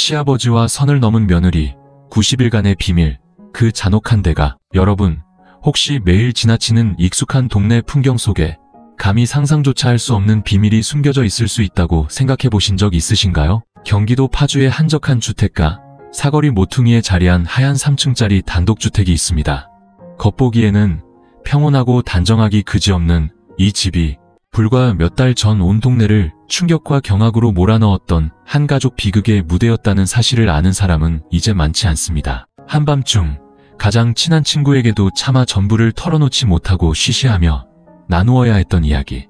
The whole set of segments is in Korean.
시아버지와 선을 넘은 며느리, 90일간의 비밀, 그 잔혹한 대가. 여러분, 혹시 매일 지나치는 익숙한 동네 풍경 속에 감히 상상조차 할 수 없는 비밀이 숨겨져 있을 수 있다고 생각해 보신 적 있으신가요? 경기도 파주의 한적한 주택가, 사거리 모퉁이에 자리한 하얀 3층짜리 단독주택이 있습니다. 겉보기에는 평온하고 단정하기 그지없는 이 집이 불과 몇 달 전 온 동네를 충격과 경악으로 몰아넣었던 한 가족 비극의 무대였다는 사실을 아는 사람은 이제 많지 않습니다. 한밤중 가장 친한 친구에게도 차마 전부를 털어놓지 못하고 쉬쉬하며 나누어야 했던 이야기.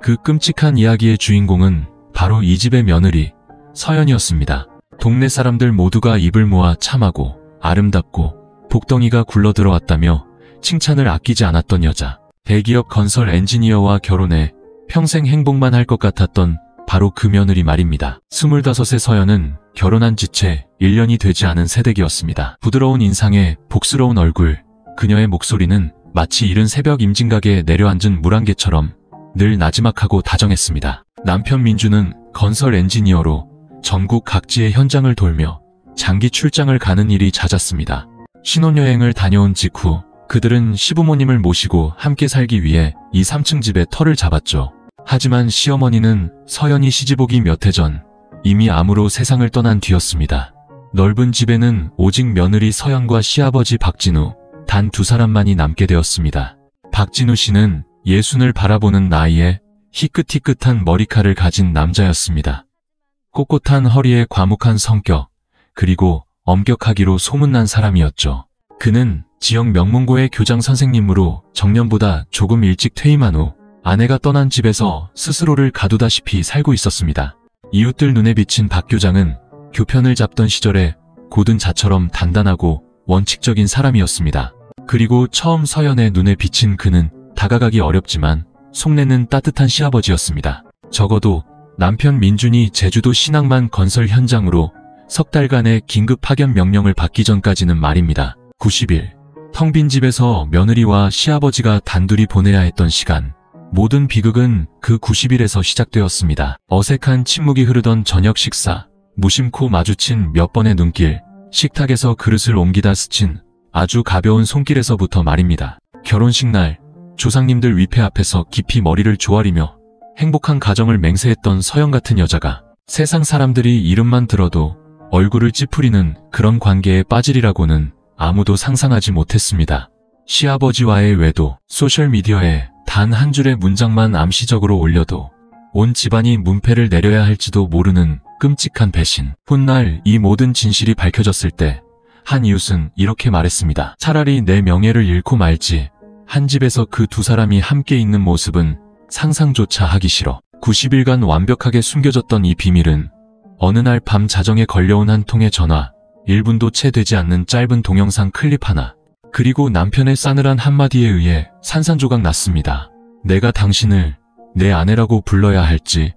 그 끔찍한 이야기의 주인공은 바로 이 집의 며느리 서연이었습니다. 동네 사람들 모두가 입을 모아 참하고 아름답고 복덩이가 굴러들어왔다며 칭찬을 아끼지 않았던 여자. 대기업 건설 엔지니어와 결혼해 평생 행복만 할 것 같았던 바로 그 며느리 말입니다. 25의 서연은 결혼한 지 채 1년이 되지 않은 새댁이었습니다. 부드러운 인상에 복스러운 얼굴, 그녀의 목소리는 마치 이른 새벽 임진각에 내려앉은 물안개처럼 늘 나지막하고 다정했습니다. 남편 민주는 건설 엔지니어로 전국 각지의 현장을 돌며 장기 출장을 가는 일이 잦았습니다. 신혼여행을 다녀온 직후 그들은 시부모님을 모시고 함께 살기 위해 이 3층 집에 터를 잡았죠. 하지만 시어머니는 서연이 시집오기 몇 해 전 이미 암으로 세상을 떠난 뒤였습니다. 넓은 집에는 오직 며느리 서연과 시아버지 박진우, 단 두 사람만이 남게 되었습니다. 박진우 씨는 예순을 바라보는 나이에 희끗희끗한 머리칼을 가진 남자였습니다. 꼿꼿한 허리에 과묵한 성격, 그리고 엄격하기로 소문난 사람이었죠. 그는 지역 명문고의 교장 선생님으로 정년보다 조금 일찍 퇴임한 후 아내가 떠난 집에서 스스로를 가두다시피 살고 있었습니다. 이웃들 눈에 비친 박 교장은 교편을 잡던 시절에 고든 자처럼 단단하고 원칙적인 사람이었습니다. 그리고 처음 서연의 눈에 비친 그는 다가가기 어렵지만 속내는 따뜻한 시아버지였습니다. 적어도 남편 민준이 제주도 신항만 건설 현장으로 석 달간의 긴급 파견 명령을 받기 전까지는 말입니다. 90일, 텅 빈 집에서 며느리와 시아버지가 단둘이 보내야 했던 시간. 모든 비극은 그 90일에서 시작되었습니다. 어색한 침묵이 흐르던 저녁 식사, 무심코 마주친 몇 번의 눈길, 식탁에서 그릇을 옮기다 스친 아주 가벼운 손길에서부터 말입니다. 결혼식 날, 조상님들 위패 앞에서 깊이 머리를 조아리며 행복한 가정을 맹세했던 서연 같은 여자가 세상 사람들이 이름만 들어도 얼굴을 찌푸리는 그런 관계에 빠지리라고는 아무도 상상하지 못했습니다. 시아버지와의 외도, 소셜미디어에 단 한 줄의 문장만 암시적으로 올려도 온 집안이 문패를 내려야 할지도 모르는 끔찍한 배신. 훗날 이 모든 진실이 밝혀졌을 때 한 이웃은 이렇게 말했습니다. 차라리 내 명예를 잃고 말지. 한 집에서 그 두 사람이 함께 있는 모습은 상상조차 하기 싫어. 90일간 완벽하게 숨겨졌던 이 비밀은 어느 날 밤 자정에 걸려온 한 통의 전화, 1분도 채 되지 않는 짧은 동영상 클립 하나, 그리고 남편의 싸늘한 한마디에 의해 산산조각 났습니다. 내가 당신을 내 아내라고 불러야 할지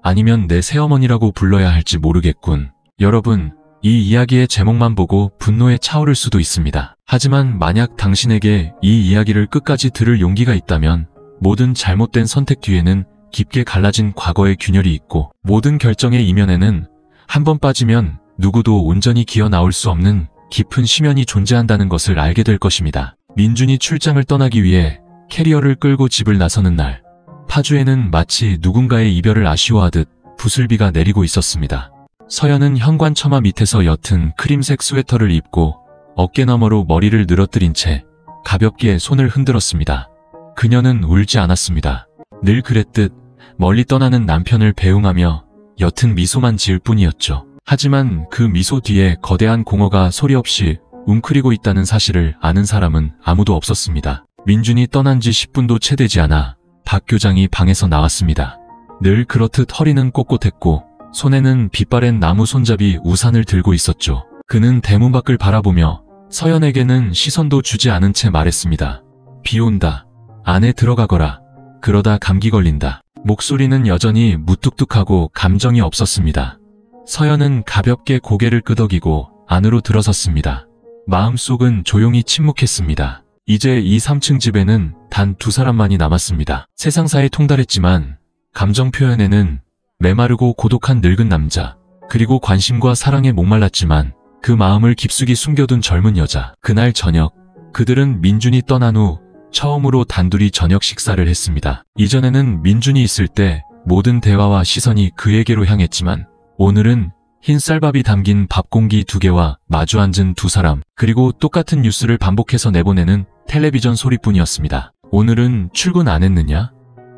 아니면 내 새어머니라고 불러야 할지 모르겠군. 여러분, 이 이야기의 제목만 보고 분노에 차오를 수도 있습니다. 하지만 만약 당신에게 이 이야기를 끝까지 들을 용기가 있다면 모든 잘못된 선택 뒤에는 깊게 갈라진 과거의 균열이 있고 모든 결정의 이면에는 한 번 빠지면 누구도 온전히 기어 나올 수 없는 깊은 심연이 존재한다는 것을 알게 될 것입니다. 민준이 출장을 떠나기 위해 캐리어를 끌고 집을 나서는 날, 파주에는 마치 누군가의 이별을 아쉬워하듯 부슬비가 내리고 있었습니다. 서연은 현관처마 밑에서 옅은 크림색 스웨터를 입고 어깨너머로 머리를 늘어뜨린 채 가볍게 손을 흔들었습니다. 그녀는 울지 않았습니다. 늘 그랬듯 멀리 떠나는 남편을 배웅하며 옅은 미소만 지을 뿐이었죠. 하지만 그 미소 뒤에 거대한 공허가 소리 없이 웅크리고 있다는 사실을 아는 사람은 아무도 없었습니다. 민준이 떠난 지 10분도 채 되지 않아 박 교장이 방에서 나왔습니다. 늘 그렇듯 허리는 꼿꼿했고 손에는 빛바랜 나무 손잡이 우산을 들고 있었죠. 그는 대문 밖을 바라보며 서연에게는 시선도 주지 않은 채 말했습니다. 비 온다. 안에 들어가거라. 그러다 감기 걸린다. 목소리는 여전히 무뚝뚝하고 감정이 없었습니다. 서연은 가볍게 고개를 끄덕이고 안으로 들어섰습니다. 마음속은 조용히 침묵했습니다. 이제 이 3층 집에는 단 두 사람만이 남았습니다. 세상사에 통달했지만 감정 표현에는 메마르고 고독한 늙은 남자, 그리고 관심과 사랑에 목말랐지만 그 마음을 깊숙이 숨겨둔 젊은 여자. 그날 저녁, 그들은 민준이 떠난 후 처음으로 단둘이 저녁 식사를 했습니다. 이전에는 민준이 있을 때 모든 대화와 시선이 그에게로 향했지만 오늘은 흰 쌀밥이 담긴 밥 공기 2개와 마주 앉은 두 사람, 그리고 똑같은 뉴스를 반복해서 내보내는 텔레비전 소리뿐이었습니다. 오늘은 출근 안 했느냐?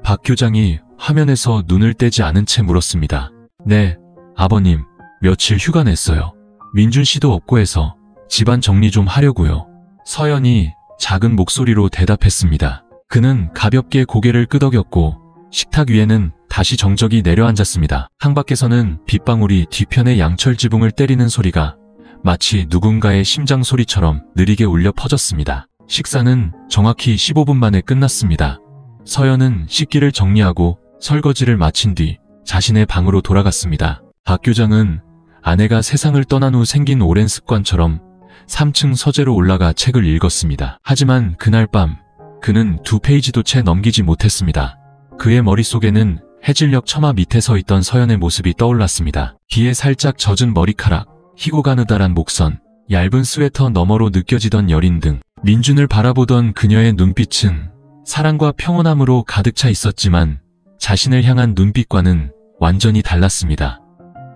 박 교장이 화면에서 눈을 떼지 않은 채 물었습니다. 네, 아버님, 며칠 휴가 냈어요. 민준 씨도 없고 해서 집안 정리 좀 하려고요. 서연이 작은 목소리로 대답했습니다. 그는 가볍게 고개를 끄덕였고 식탁 위에는 다시 정적이 내려앉았습니다. 창밖에서는 빗방울이 뒤편의 양철 지붕을 때리는 소리가 마치 누군가의 심장 소리처럼 느리게 울려 퍼졌습니다. 식사는 정확히 15분 만에 끝났습니다. 서연은 식기를 정리하고 설거지를 마친 뒤 자신의 방으로 돌아갔습니다. 박 교장은 아내가 세상을 떠난 후 생긴 오랜 습관처럼 3층 서재로 올라가 책을 읽었습니다. 하지만 그날 밤 그는 2페이지도 채 넘기지 못했습니다. 그의 머릿속에는 해질녘 처마 밑에 서 있던 서연의 모습이 떠올랐습니다. 비에 살짝 젖은 머리카락, 희고 가느다란 목선, 얇은 스웨터 너머로 느껴지던 여린 등 민준을 바라보던 그녀의 눈빛은 사랑과 평온함으로 가득 차 있었지만 자신을 향한 눈빛과는 완전히 달랐습니다.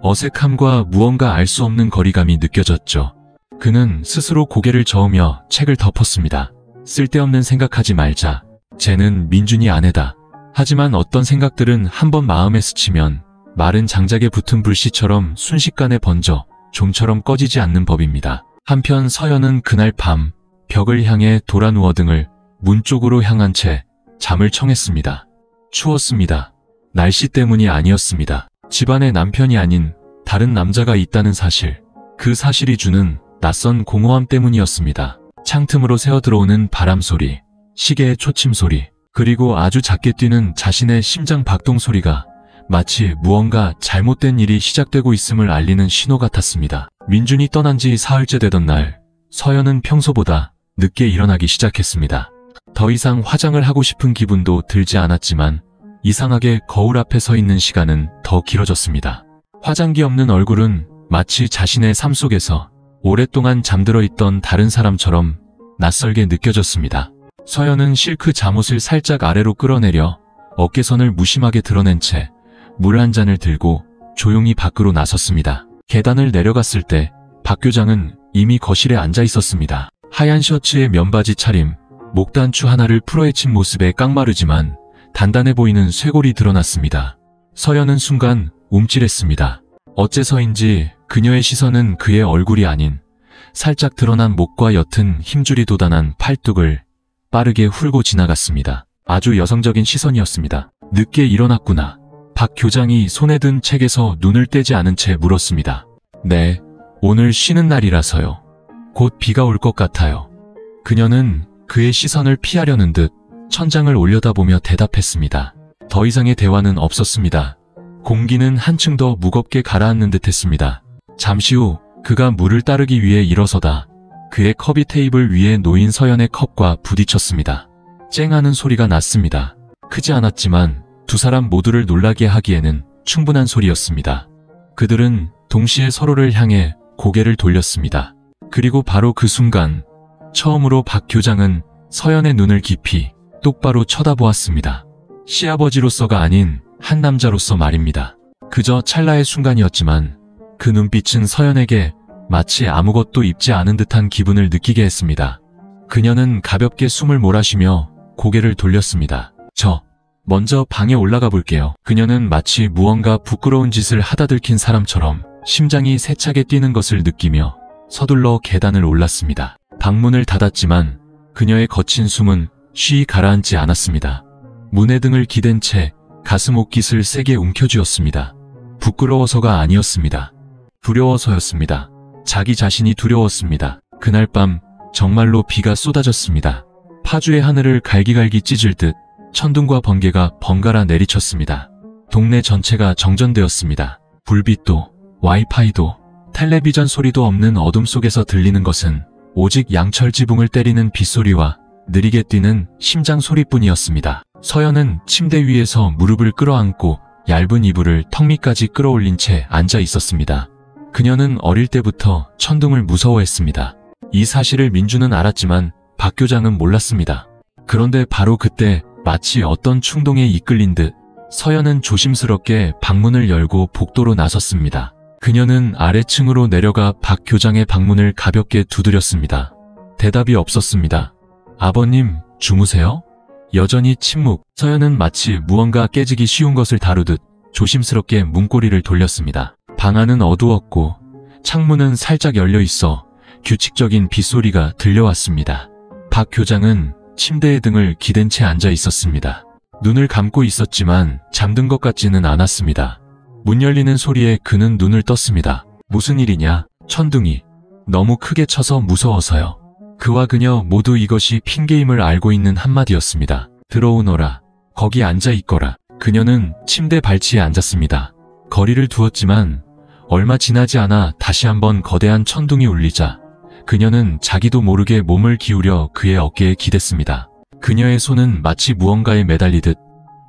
어색함과 무언가 알 수 없는 거리감이 느껴졌죠. 그는 스스로 고개를 저으며 책을 덮었습니다. 쓸데없는 생각하지 말자. 쟤는 민준이 아내다. 하지만 어떤 생각들은 한번 마음에 스치면 마른 장작에 붙은 불씨처럼 순식간에 번져 좀처럼 꺼지지 않는 법입니다. 한편 서연은 그날 밤 벽을 향해 돌아 누워 등을 문 쪽으로 향한 채 잠을 청했습니다. 추웠습니다. 날씨 때문이 아니었습니다. 집안에 남편이 아닌 다른 남자가 있다는 사실, 그 사실이 주는 낯선 공허함 때문이었습니다. 창틈으로 새어들어오는 바람 소리, 시계의 초침 소리, 그리고 아주 작게 뛰는 자신의 심장 박동 소리가 마치 무언가 잘못된 일이 시작되고 있음을 알리는 신호 같았습니다. 민준이 떠난 지 사흘째 되던 날, 서연은 평소보다 늦게 일어나기 시작했습니다. 더 이상 화장을 하고 싶은 기분도 들지 않았지만 이상하게 거울 앞에 서 있는 시간은 더 길어졌습니다. 화장기 없는 얼굴은 마치 자신의 삶 속에서 오랫동안 잠들어 있던 다른 사람처럼 낯설게 느껴졌습니다. 서연은 실크 잠옷을 살짝 아래로 끌어내려 어깨선을 무심하게 드러낸 채 물 한 잔을 들고 조용히 밖으로 나섰습니다. 계단을 내려갔을 때 박 교장은 이미 거실에 앉아 있었습니다. 하얀 셔츠에 면바지 차림, 목단추 하나를 풀어헤친 모습에 깡마르지만 단단해 보이는 쇄골이 드러났습니다. 서연은 순간 움찔했습니다. 어째서인지 그녀의 시선은 그의 얼굴이 아닌 살짝 드러난 목과 옅은 힘줄이 돋아난 팔뚝을 빠르게 훑고 지나갔습니다. 아주 여성적인 시선이었습니다. 늦게 일어났구나. 박 교장이 손에 든 책에서 눈을 떼지 않은 채 물었습니다. 네, 오늘 쉬는 날이라서요. 곧 비가 올 것 같아요. 그녀는 그의 시선을 피하려는 듯 천장을 올려다보며 대답했습니다. 더 이상의 대화는 없었습니다. 공기는 한층 더 무겁게 가라앉는 듯 했습니다. 잠시 후 그가 물을 따르기 위해 일어서다 그의 컵이 테이블 위에 놓인 서연의 컵과 부딪혔습니다. 쨍하는 소리가 났습니다. 크지 않았지만 두 사람 모두를 놀라게 하기에는 충분한 소리였습니다. 그들은 동시에 서로를 향해 고개를 돌렸습니다. 그리고 바로 그 순간 처음으로 박 교장은 서연의 눈을 깊이 똑바로 쳐다보았습니다. 시아버지로서가 아닌 한 남자로서 말입니다. 그저 찰나의 순간이었지만 그 눈빛은 서연에게 마치 아무것도 입지 않은 듯한 기분을 느끼게 했습니다. 그녀는 가볍게 숨을 몰아쉬며 고개를 돌렸습니다. 저 먼저 방에 올라가 볼게요. 그녀는 마치 무언가 부끄러운 짓을 하다 들킨 사람처럼 심장이 세차게 뛰는 것을 느끼며 서둘러 계단을 올랐습니다. 방문을 닫았지만 그녀의 거친 숨은 쉬이 가라앉지 않았습니다. 문에 등을 기댄 채 가슴 옷깃을 세게 움켜쥐었습니다. 부끄러워서가 아니었습니다. 두려워서였습니다. 자기 자신이 두려웠습니다. 그날 밤 정말로 비가 쏟아졌습니다. 파주의 하늘을 갈기갈기 찢을 듯 천둥과 번개가 번갈아 내리쳤습니다. 동네 전체가 정전되었습니다. 불빛도 와이파이도 텔레비전 소리도 없는 어둠 속에서 들리는 것은 오직 양철 지붕을 때리는 빗소리와 느리게 뛰는 심장 소리뿐이었습니다. 서연은 침대 위에서 무릎을 끌어안고 얇은 이불을 턱 밑까지 끌어올린 채 앉아 있었습니다. 그녀는 어릴 때부터 천둥을 무서워했습니다. 이 사실을 민주는 알았지만 박 교장은 몰랐습니다. 그런데 바로 그때 마치 어떤 충동에 이끌린 듯 서연은 조심스럽게 방문을 열고 복도로 나섰습니다. 그녀는 아래층으로 내려가 박 교장의 방문을 가볍게 두드렸습니다. 대답이 없었습니다. 아버님, 주무세요? 여전히 침묵. 서연은 마치 무언가 깨지기 쉬운 것을 다루듯 조심스럽게 문고리를 돌렸습니다. 방 안은 어두웠고 창문은 살짝 열려 있어 규칙적인 빗소리가 들려왔습니다. 박 교장은 침대에 등을 기댄 채 앉아 있었습니다. 눈을 감고 있었지만 잠든 것 같지는 않았습니다. 문 열리는 소리에 그는 눈을 떴습니다. 무슨 일이냐? 천둥이. 너무 크게 쳐서 무서워서요. 그와 그녀 모두 이것이 핑계임을 알고 있는 한마디였습니다. 들어오너라. 거기 앉아 있거라. 그녀는 침대 발치에 앉았습니다. 거리를 두었지만 얼마 지나지 않아 다시 한번 거대한 천둥이 울리자 그녀는 자기도 모르게 몸을 기울여 그의 어깨에 기댔습니다. 그녀의 손은 마치 무언가에 매달리듯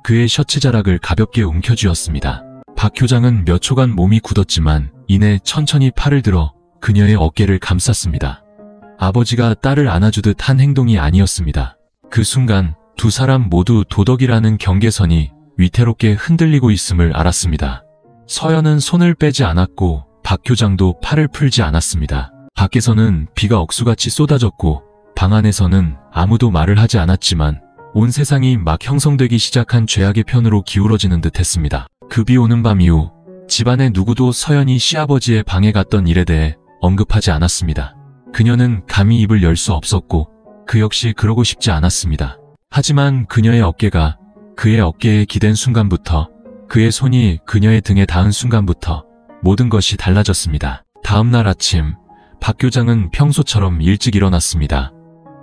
그의 셔츠 자락을 가볍게 움켜쥐었습니다. 박 교장은 몇 초간 몸이 굳었지만 이내 천천히 팔을 들어 그녀의 어깨를 감쌌습니다. 아버지가 딸을 안아주듯 한 행동이 아니었습니다. 그 순간 두 사람 모두 도덕이라는 경계선이 위태롭게 흔들리고 있음을 알았습니다. 서연은 손을 빼지 않았고 박 교장도 팔을 풀지 않았습니다. 밖에서는 비가 억수같이 쏟아졌고 방 안에서는 아무도 말을 하지 않았지만 온 세상이 막 형성되기 시작한 죄악의 편으로 기울어지는 듯 했습니다. 급이 오는 밤 이후 집안의 누구도 서연이 시아버지의 방에 갔던 일에 대해 언급하지 않았습니다. 그녀는 감히 입을 열 수 없었고 그 역시 그러고 싶지 않았습니다. 하지만 그녀의 어깨가 그의 어깨에 기댄 순간부터 그의 손이 그녀의 등에 닿은 순간부터 모든 것이 달라졌습니다. 다음 날 아침 박 교장은 평소처럼 일찍 일어났습니다.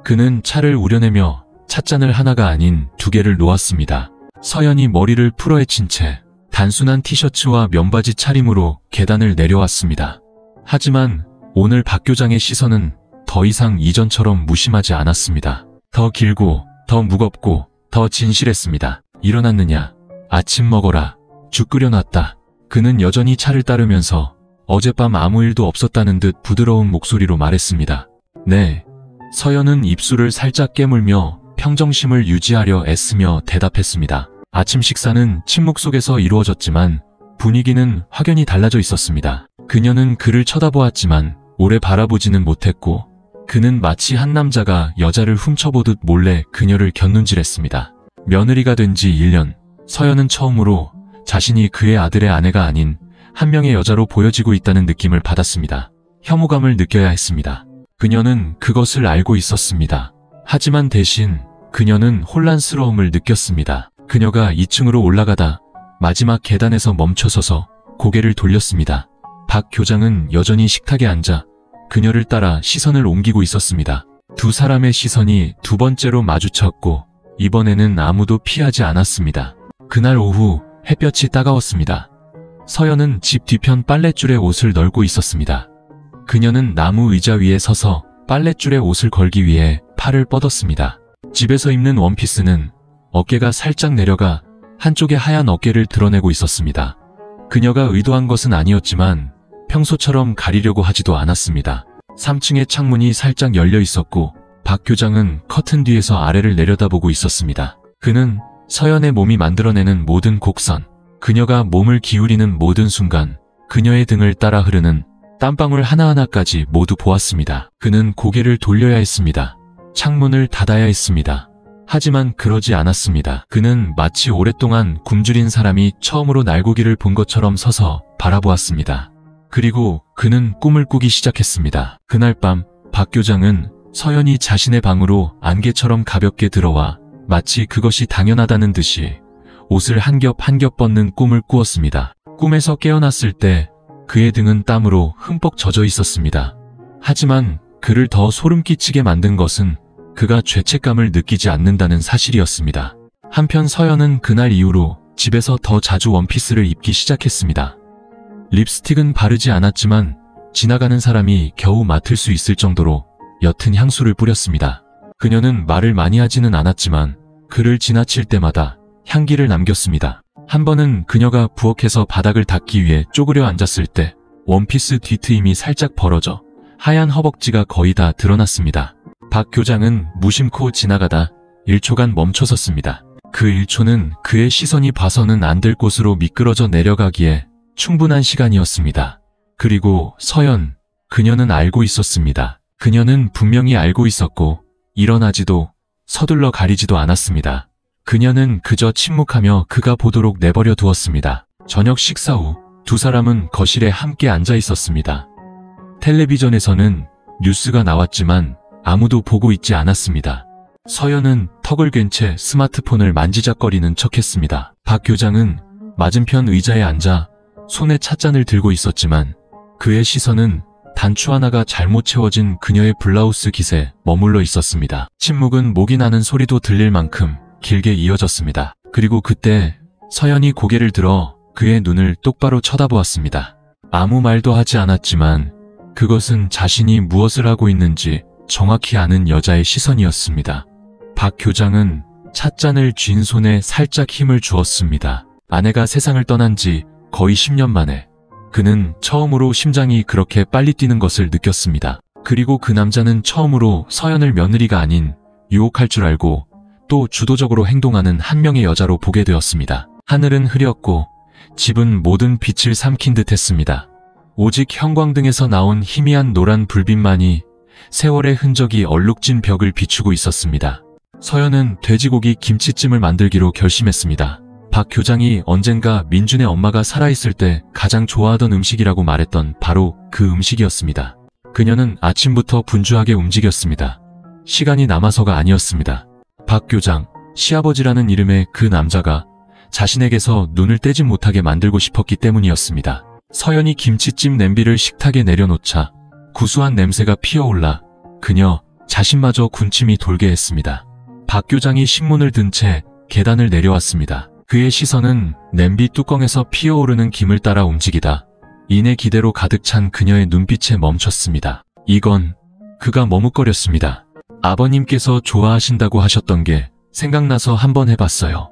그는 차를 우려내며 찻잔을 하나가 아닌 두 개를 놓았습니다. 서연이 머리를 풀어헤친 채 단순한 티셔츠와 면바지 차림으로 계단을 내려왔습니다. 하지만 오늘 박 교장의 시선은 더 이상 이전처럼 무심하지 않았습니다. 더 길고 더 무겁고 더 진실했습니다. 일어났느냐? 아침 먹어라. 죽 끓여놨다. 그는 여전히 차를 따르면서 어젯밤 아무 일도 없었다는 듯 부드러운 목소리로 말했습니다. 네. 서연은 입술을 살짝 깨물며 평정심을 유지하려 애쓰며 대답했습니다. 아침 식사는 침묵 속에서 이루어졌지만 분위기는 확연히 달라져 있었습니다. 그녀는 그를 쳐다보았지만 오래 바라보지는 못했고 그는 마치 한 남자가 여자를 훔쳐보듯 몰래 그녀를 곁눈질했습니다. 며느리가 된 지 1년, 서연은 처음으로 자신이 그의 아들의 아내가 아닌 한 명의 여자로 보여지고 있다는 느낌을 받았습니다. 혐오감을 느껴야 했습니다. 그녀는 그것을 알고 있었습니다. 하지만 대신 그녀는 혼란스러움을 느꼈습니다. 그녀가 2층으로 올라가다 마지막 계단에서 멈춰서서 고개를 돌렸습니다. 박 교장은 여전히 식탁에 앉아 그녀를 따라 시선을 옮기고 있었습니다. 두 사람의 시선이 두 번째로 마주쳤고 이번에는 아무도 피하지 않았습니다. 그날 오후 햇볕이 따가웠습니다. 서연은 집 뒤편 빨랫줄에 옷을 널고 있었습니다. 그녀는 나무 의자 위에 서서 빨랫줄에 옷을 걸기 위해 팔을 뻗었습니다. 집에서 입는 원피스는 어깨가 살짝 내려가 한쪽의 하얀 어깨를 드러내고 있었습니다. 그녀가 의도한 것은 아니었지만 평소처럼 가리려고 하지도 않았습니다. 3층의 창문이 살짝 열려 있었고 박 교장은 커튼 뒤에서 아래를 내려다보고 있었습니다. 그는 서연의 몸이 만들어내는 모든 곡선, 그녀가 몸을 기울이는 모든 순간, 그녀의 등을 따라 흐르는 땀방울 하나하나까지 모두 보았습니다. 그는 고개를 돌려야 했습니다. 창문을 닫아야 했습니다. 하지만 그러지 않았습니다. 그는 마치 오랫동안 굶주린 사람이 처음으로 날고기를 본 것처럼 서서 바라보았습니다. 그리고 그는 꿈을 꾸기 시작했습니다. 그날 밤 박 교장은 서연이 자신의 방으로 안개처럼 가볍게 들어와 마치 그것이 당연하다는 듯이 옷을 한 겹 한 겹 벗는 꿈을 꾸었습니다. 꿈에서 깨어났을 때 그의 등은 땀으로 흠뻑 젖어 있었습니다. 하지만 그를 더 소름 끼치게 만든 것은 그가 죄책감을 느끼지 않는다는 사실이었습니다. 한편 서연은 그날 이후로 집에서 더 자주 원피스를 입기 시작했습니다. 립스틱은 바르지 않았지만 지나가는 사람이 겨우 맡을 수 있을 정도로 옅은 향수를 뿌렸습니다. 그녀는 말을 많이 하지는 않았지만 그를 지나칠 때마다 향기를 남겼습니다. 한 번은 그녀가 부엌에서 바닥을 닦기 위해 쪼그려 앉았을 때 원피스 뒤트임이 살짝 벌어져 하얀 허벅지가 거의 다 드러났습니다. 박 교장은 무심코 지나가다 1초간 멈춰섰습니다. 그 1초는 그의 시선이 봐서는 안 될 곳으로 미끄러져 내려가기에 충분한 시간이었습니다. 그리고 서연, 그녀는 알고 있었습니다. 그녀는 분명히 알고 있었고 일어나지도 서둘러 가리지도 않았습니다. 그녀는 그저 침묵하며 그가 보도록 내버려 두었습니다. 저녁 식사 후 두 사람은 거실에 함께 앉아 있었습니다. 텔레비전에서는 뉴스가 나왔지만 아무도 보고 있지 않았습니다. 서연은 턱을 괜 채 스마트폰을 만지작거리는 척했습니다. 박 교장은 맞은편 의자에 앉아 손에 찻잔을 들고 있었지만 그의 시선은 단추 하나가 잘못 채워진 그녀의 블라우스 깃에 머물러 있었습니다. 침묵은 목이 나는 소리도 들릴 만큼 길게 이어졌습니다. 그리고 그때 서연이 고개를 들어 그의 눈을 똑바로 쳐다보았습니다. 아무 말도 하지 않았지만 그것은 자신이 무엇을 하고 있는지 정확히 아는 여자의 시선이었습니다. 박 교장은 찻잔을 쥔 손에 살짝 힘을 주었습니다. 아내가 세상을 떠난 지 거의 10년 만에 그는 처음으로 심장이 그렇게 빨리 뛰는 것을 느꼈습니다. 그리고 그 남자는 처음으로 서연을 며느리가 아닌 유혹할 줄 알고 또 주도적으로 행동하는 한 명의 여자로 보게 되었습니다. 하늘은 흐렸고 집은 모든 빛을 삼킨 듯 했습니다. 오직 형광등에서 나온 희미한 노란 불빛만이 세월의 흔적이 얼룩진 벽을 비추고 있었습니다. 서연은 돼지고기 김치찜을 만들기로 결심했습니다. 박 교장이 언젠가 민준의 엄마가 살아있을 때 가장 좋아하던 음식이라고 말했던 바로 그 음식이었습니다. 그녀는 아침부터 분주하게 움직였습니다. 시간이 남아서가 아니었습니다. 박 교장, 시아버지라는 이름의 그 남자가 자신에게서 눈을 떼지 못하게 만들고 싶었기 때문이었습니다. 서연이 김치찜 냄비를 식탁에 내려놓자 구수한 냄새가 피어올라 그녀 자신마저 군침이 돌게 했습니다. 박 교장이 신문을 든 채 계단을 내려왔습니다. 그의 시선은 냄비 뚜껑에서 피어오르는 김을 따라 움직이다 이내 기대로 가득 찬 그녀의 눈빛에 멈췄습니다. 이건 그가 머뭇거렸습니다. 아버님께서 좋아하신다고 하셨던 게 생각나서 한번 해봤어요.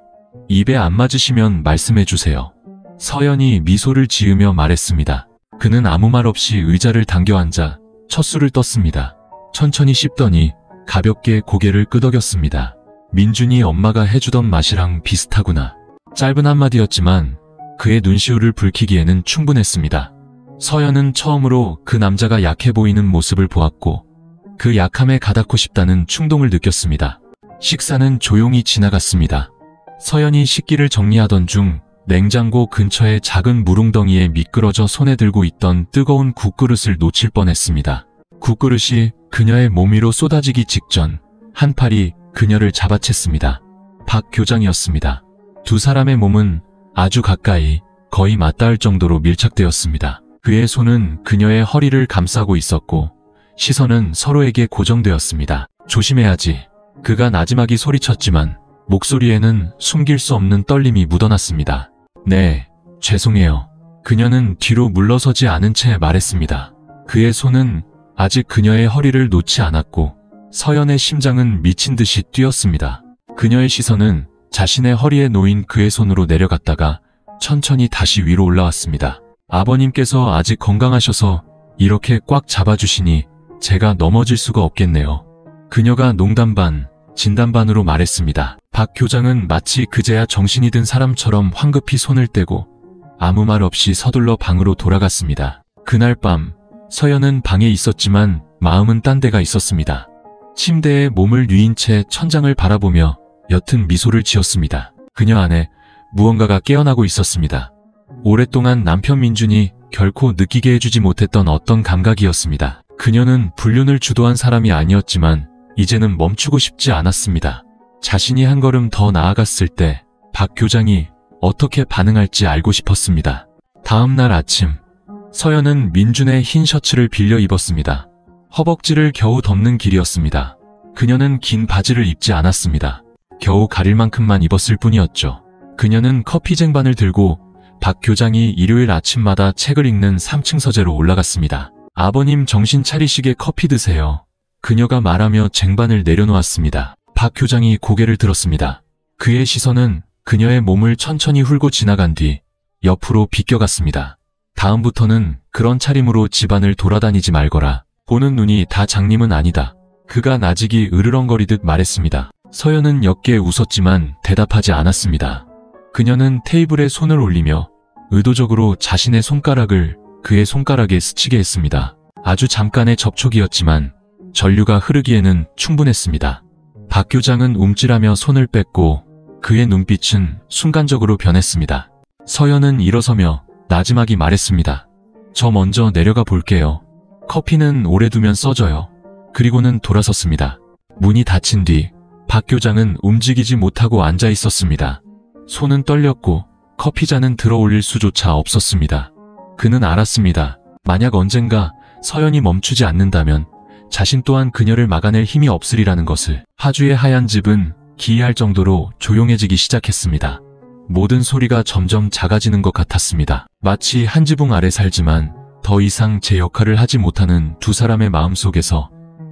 입에 안 맞으시면 말씀해주세요. 서연이 미소를 지으며 말했습니다. 그는 아무 말 없이 의자를 당겨 앉아 첫 술을 떴습니다. 천천히 씹더니 가볍게 고개를 끄덕였습니다. 민준이 엄마가 해주던 맛이랑 비슷하구나. 짧은 한마디였지만 그의 눈시울을 붉히기에는 충분했습니다. 서연은 처음으로 그 남자가 약해 보이는 모습을 보았고 그 약함에 가닿고 싶다는 충동을 느꼈습니다. 식사는 조용히 지나갔습니다. 서연이 식기를 정리하던 중 냉장고 근처의 작은 물웅덩이에 미끄러져 손에 들고 있던 뜨거운 국그릇을 놓칠 뻔했습니다. 국그릇이 그녀의 몸 위로 쏟아지기 직전 한 팔이 그녀를 잡아챘습니다. 박 교장이었습니다. 두 사람의 몸은 아주 가까이 거의 맞닿을 정도로 밀착되었습니다. 그의 손은 그녀의 허리를 감싸고 있었고 시선은 서로에게 고정되었습니다. 조심해야지. 그가 나지막이 소리쳤지만 목소리에는 숨길 수 없는 떨림이 묻어났습니다. 네, 죄송해요. 그녀는 뒤로 물러서지 않은 채 말했습니다. 그의 손은 아직 그녀의 허리를 놓지 않았고 서연의 심장은 미친 듯이 뛰었습니다. 그녀의 시선은 자신의 허리에 놓인 그의 손으로 내려갔다가 천천히 다시 위로 올라왔습니다. 아버님께서 아직 건강하셔서 이렇게 꽉 잡아주시니 제가 넘어질 수가 없겠네요. 그녀가 농담 반, 진담 반으로 말했습니다. 박 교장은 마치 그제야 정신이 든 사람처럼 황급히 손을 떼고 아무 말 없이 서둘러 방으로 돌아갔습니다. 그날 밤 서연은 방에 있었지만 마음은 딴 데가 있었습니다. 침대에 몸을 뉘인 채 천장을 바라보며 옅은 미소를 지었습니다. 그녀 안에 무언가가 깨어나고 있었습니다. 오랫동안 남편 민준이 결코 느끼게 해주지 못했던 어떤 감각이었습니다. 그녀는 불륜을 주도한 사람이 아니었지만 이제는 멈추고 싶지 않았습니다. 자신이 한 걸음 더 나아갔을 때 박 교장이 어떻게 반응할지 알고 싶었습니다. 다음 날 아침 서연은 민준의 흰 셔츠를 빌려 입었습니다. 허벅지를 겨우 덮는 길이었습니다. 그녀는 긴 바지를 입지 않았습니다. 겨우 가릴 만큼만 입었을 뿐이었죠. 그녀는 커피 쟁반을 들고 박 교장이 일요일 아침마다 책을 읽는 3층 서재로 올라갔습니다. 아버님 정신 차리시게 커피 드세요. 그녀가 말하며 쟁반을 내려놓았습니다. 박 교장이 고개를 들었습니다. 그의 시선은 그녀의 몸을 천천히 훑고 지나간 뒤 옆으로 비껴갔습니다. 다음부터는 그런 차림으로 집안을 돌아다니지 말거라. 보는 눈이 다 장님은 아니다. 그가 나직이 으르렁거리듯 말했습니다. 서연은 옅게 웃었지만 대답하지 않았습니다. 그녀는 테이블에 손을 올리며 의도적으로 자신의 손가락을 그의 손가락에 스치게 했습니다. 아주 잠깐의 접촉이었지만 전류가 흐르기에는 충분했습니다. 박 교장은 움찔하며 손을 뺐고 그의 눈빛은 순간적으로 변했습니다. 서연은 일어서며 나지막이 말했습니다. 저 먼저 내려가 볼게요. 커피는 오래 두면 써져요. 그리고는 돌아섰습니다. 문이 닫힌 뒤 박 교장은 움직이지 못하고 앉아 있었습니다. 손은 떨렸고 커피잔은 들어올릴 수조차 없었습니다. 그는 알았습니다. 만약 언젠가 서연이 멈추지 않는다면 자신 또한 그녀를 막아낼 힘이 없으리라는 것을. 파주의 하얀 집은 기이할 정도로 조용해지기 시작했습니다. 모든 소리가 점점 작아지는 것 같았습니다. 마치 한 지붕 아래 살지만 더 이상 제 역할을 하지 못하는 두 사람의 마음속에서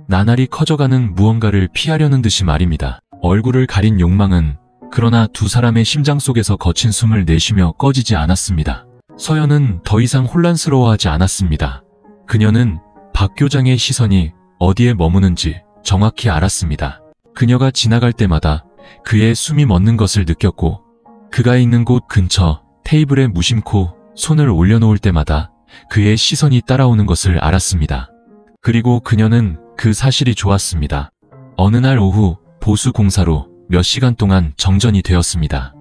나날이 커져가는 무언가를 피하려는 듯이 말입니다. 얼굴을 가린 욕망은 그러나 두 사람의 심장 속에서 거친 숨을 내쉬며 꺼지지 않았습니다. 서연은 더 이상 혼란스러워하지 않았습니다. 그녀는 박 교장의 시선이 어디에 머무는지 정확히 알았습니다. 그녀가 지나갈 때마다 그의 숨이 멎는 것을 느꼈고 그가 있는 곳 근처 테이블에 무심코 손을 올려놓을 때마다 그의 시선이 따라오는 것을 알았습니다. 그리고 그녀는 그 사실이 좋았습니다. 어느 날 오후 보수공사로 몇 시간 동안 정전이 되었습니다.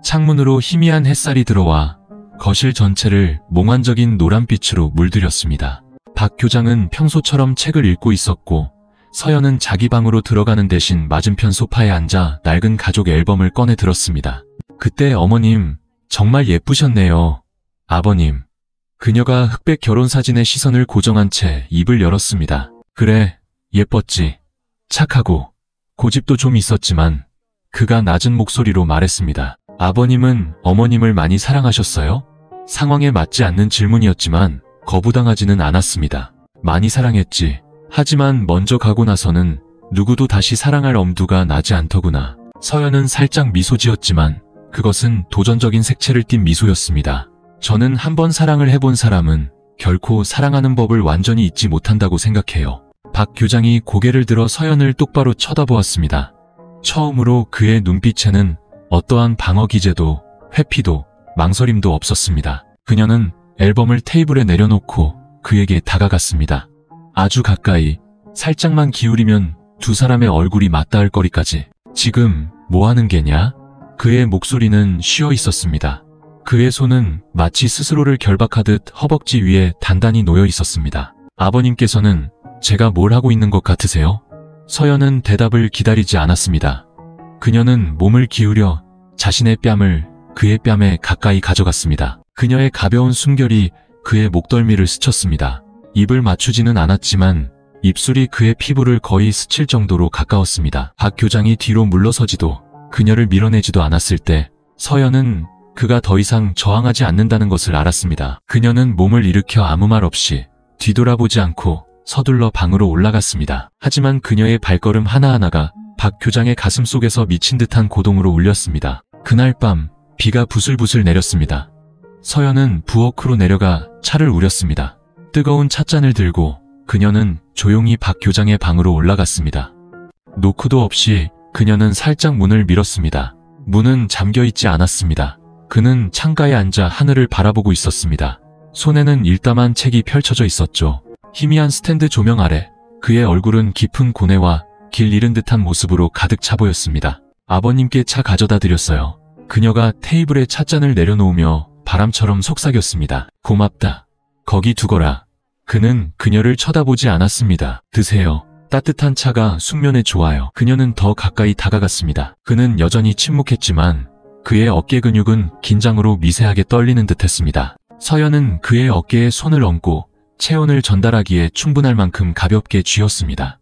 창문으로 희미한 햇살이 들어와 거실 전체를 몽환적인 노란빛으로 물들였습니다. 박 교장은 평소처럼 책을 읽고 있었고 서연은 자기 방으로 들어가는 대신 맞은편 소파에 앉아 낡은 가족 앨범을 꺼내 들었습니다. 그때 어머님, 정말 예쁘셨네요. 아버님. 그녀가 흑백 결혼사진의 시선을 고정한 채 입을 열었습니다. 그래, 예뻤지. 착하고 고집도 좀 있었지만 그가 낮은 목소리로 말했습니다. 아버님은 어머님을 많이 사랑하셨어요? 상황에 맞지 않는 질문이었지만 거부당하지는 않았습니다. 많이 사랑했지. 하지만 먼저 가고 나서는 누구도 다시 사랑할 엄두가 나지 않더구나. 서연은 살짝 미소 지었지만 그것은 도전적인 색채를 띤 미소였습니다. 저는 한번 사랑을 해본 사람은 결코 사랑하는 법을 완전히 잊지 못한다고 생각해요. 박 교장이 고개를 들어 서연을 똑바로 쳐다보았습니다. 처음으로 그의 눈빛에는 어떠한 방어 기제도, 회피도, 망설임도 없었습니다. 그녀는 앨범을 테이블에 내려놓고 그에게 다가갔습니다. 아주 가까이, 살짝만 기울이면 두 사람의 얼굴이 맞닿을 거리까지. 지금 뭐 하는 게냐? 그의 목소리는 쉬어 있었습니다. 그의 손은 마치 스스로를 결박하듯 허벅지 위에 단단히 놓여 있었습니다. 아버님께서는 제가 뭘 하고 있는 것 같으세요? 서연은 대답을 기다리지 않았습니다. 그녀는 몸을 기울여 자신의 뺨을 그의 뺨에 가까이 가져갔습니다. 그녀의 가벼운 숨결이 그의 목덜미를 스쳤습니다. 입을 맞추지는 않았지만 입술이 그의 피부를 거의 스칠 정도로 가까웠습니다. 박 교장이 뒤로 물러서지도 그녀를 밀어내지도 않았을 때 서연은 그가 더 이상 저항하지 않는다는 것을 알았습니다. 그녀는 몸을 일으켜 아무 말 없이 뒤돌아보지 않고 서둘러 방으로 올라갔습니다. 하지만 그녀의 발걸음 하나하나가 박 교장의 가슴 속에서 미친 듯한 고동으로 울렸습니다. 그날 밤 비가 부슬부슬 내렸습니다. 서연은 부엌으로 내려가 차를 우렸습니다. 뜨거운 찻잔을 들고 그녀는 조용히 박 교장의 방으로 올라갔습니다. 노크도 없이 그녀는 살짝 문을 밀었습니다. 문은 잠겨있지 않았습니다. 그는 창가에 앉아 하늘을 바라보고 있었습니다. 손에는 일담한 책이 펼쳐져 있었죠. 희미한 스탠드 조명 아래 그의 얼굴은 깊은 고뇌와 길 잃은 듯한 모습으로 가득 차 보였습니다. 아버님께 차 가져다 드렸어요. 그녀가 테이블에 찻잔을 내려놓으며 바람처럼 속삭였습니다. 고맙다. 거기 두거라. 그는 그녀를 쳐다보지 않았습니다. 드세요. 따뜻한 차가 숙면에 좋아요. 그녀는 더 가까이 다가갔습니다. 그는 여전히 침묵했지만 그의 어깨 근육은 긴장으로 미세하게 떨리는 듯했습니다. 서연은 그의 어깨에 손을 얹고 체온을 전달하기에 충분할 만큼 가볍게 쥐었습니다.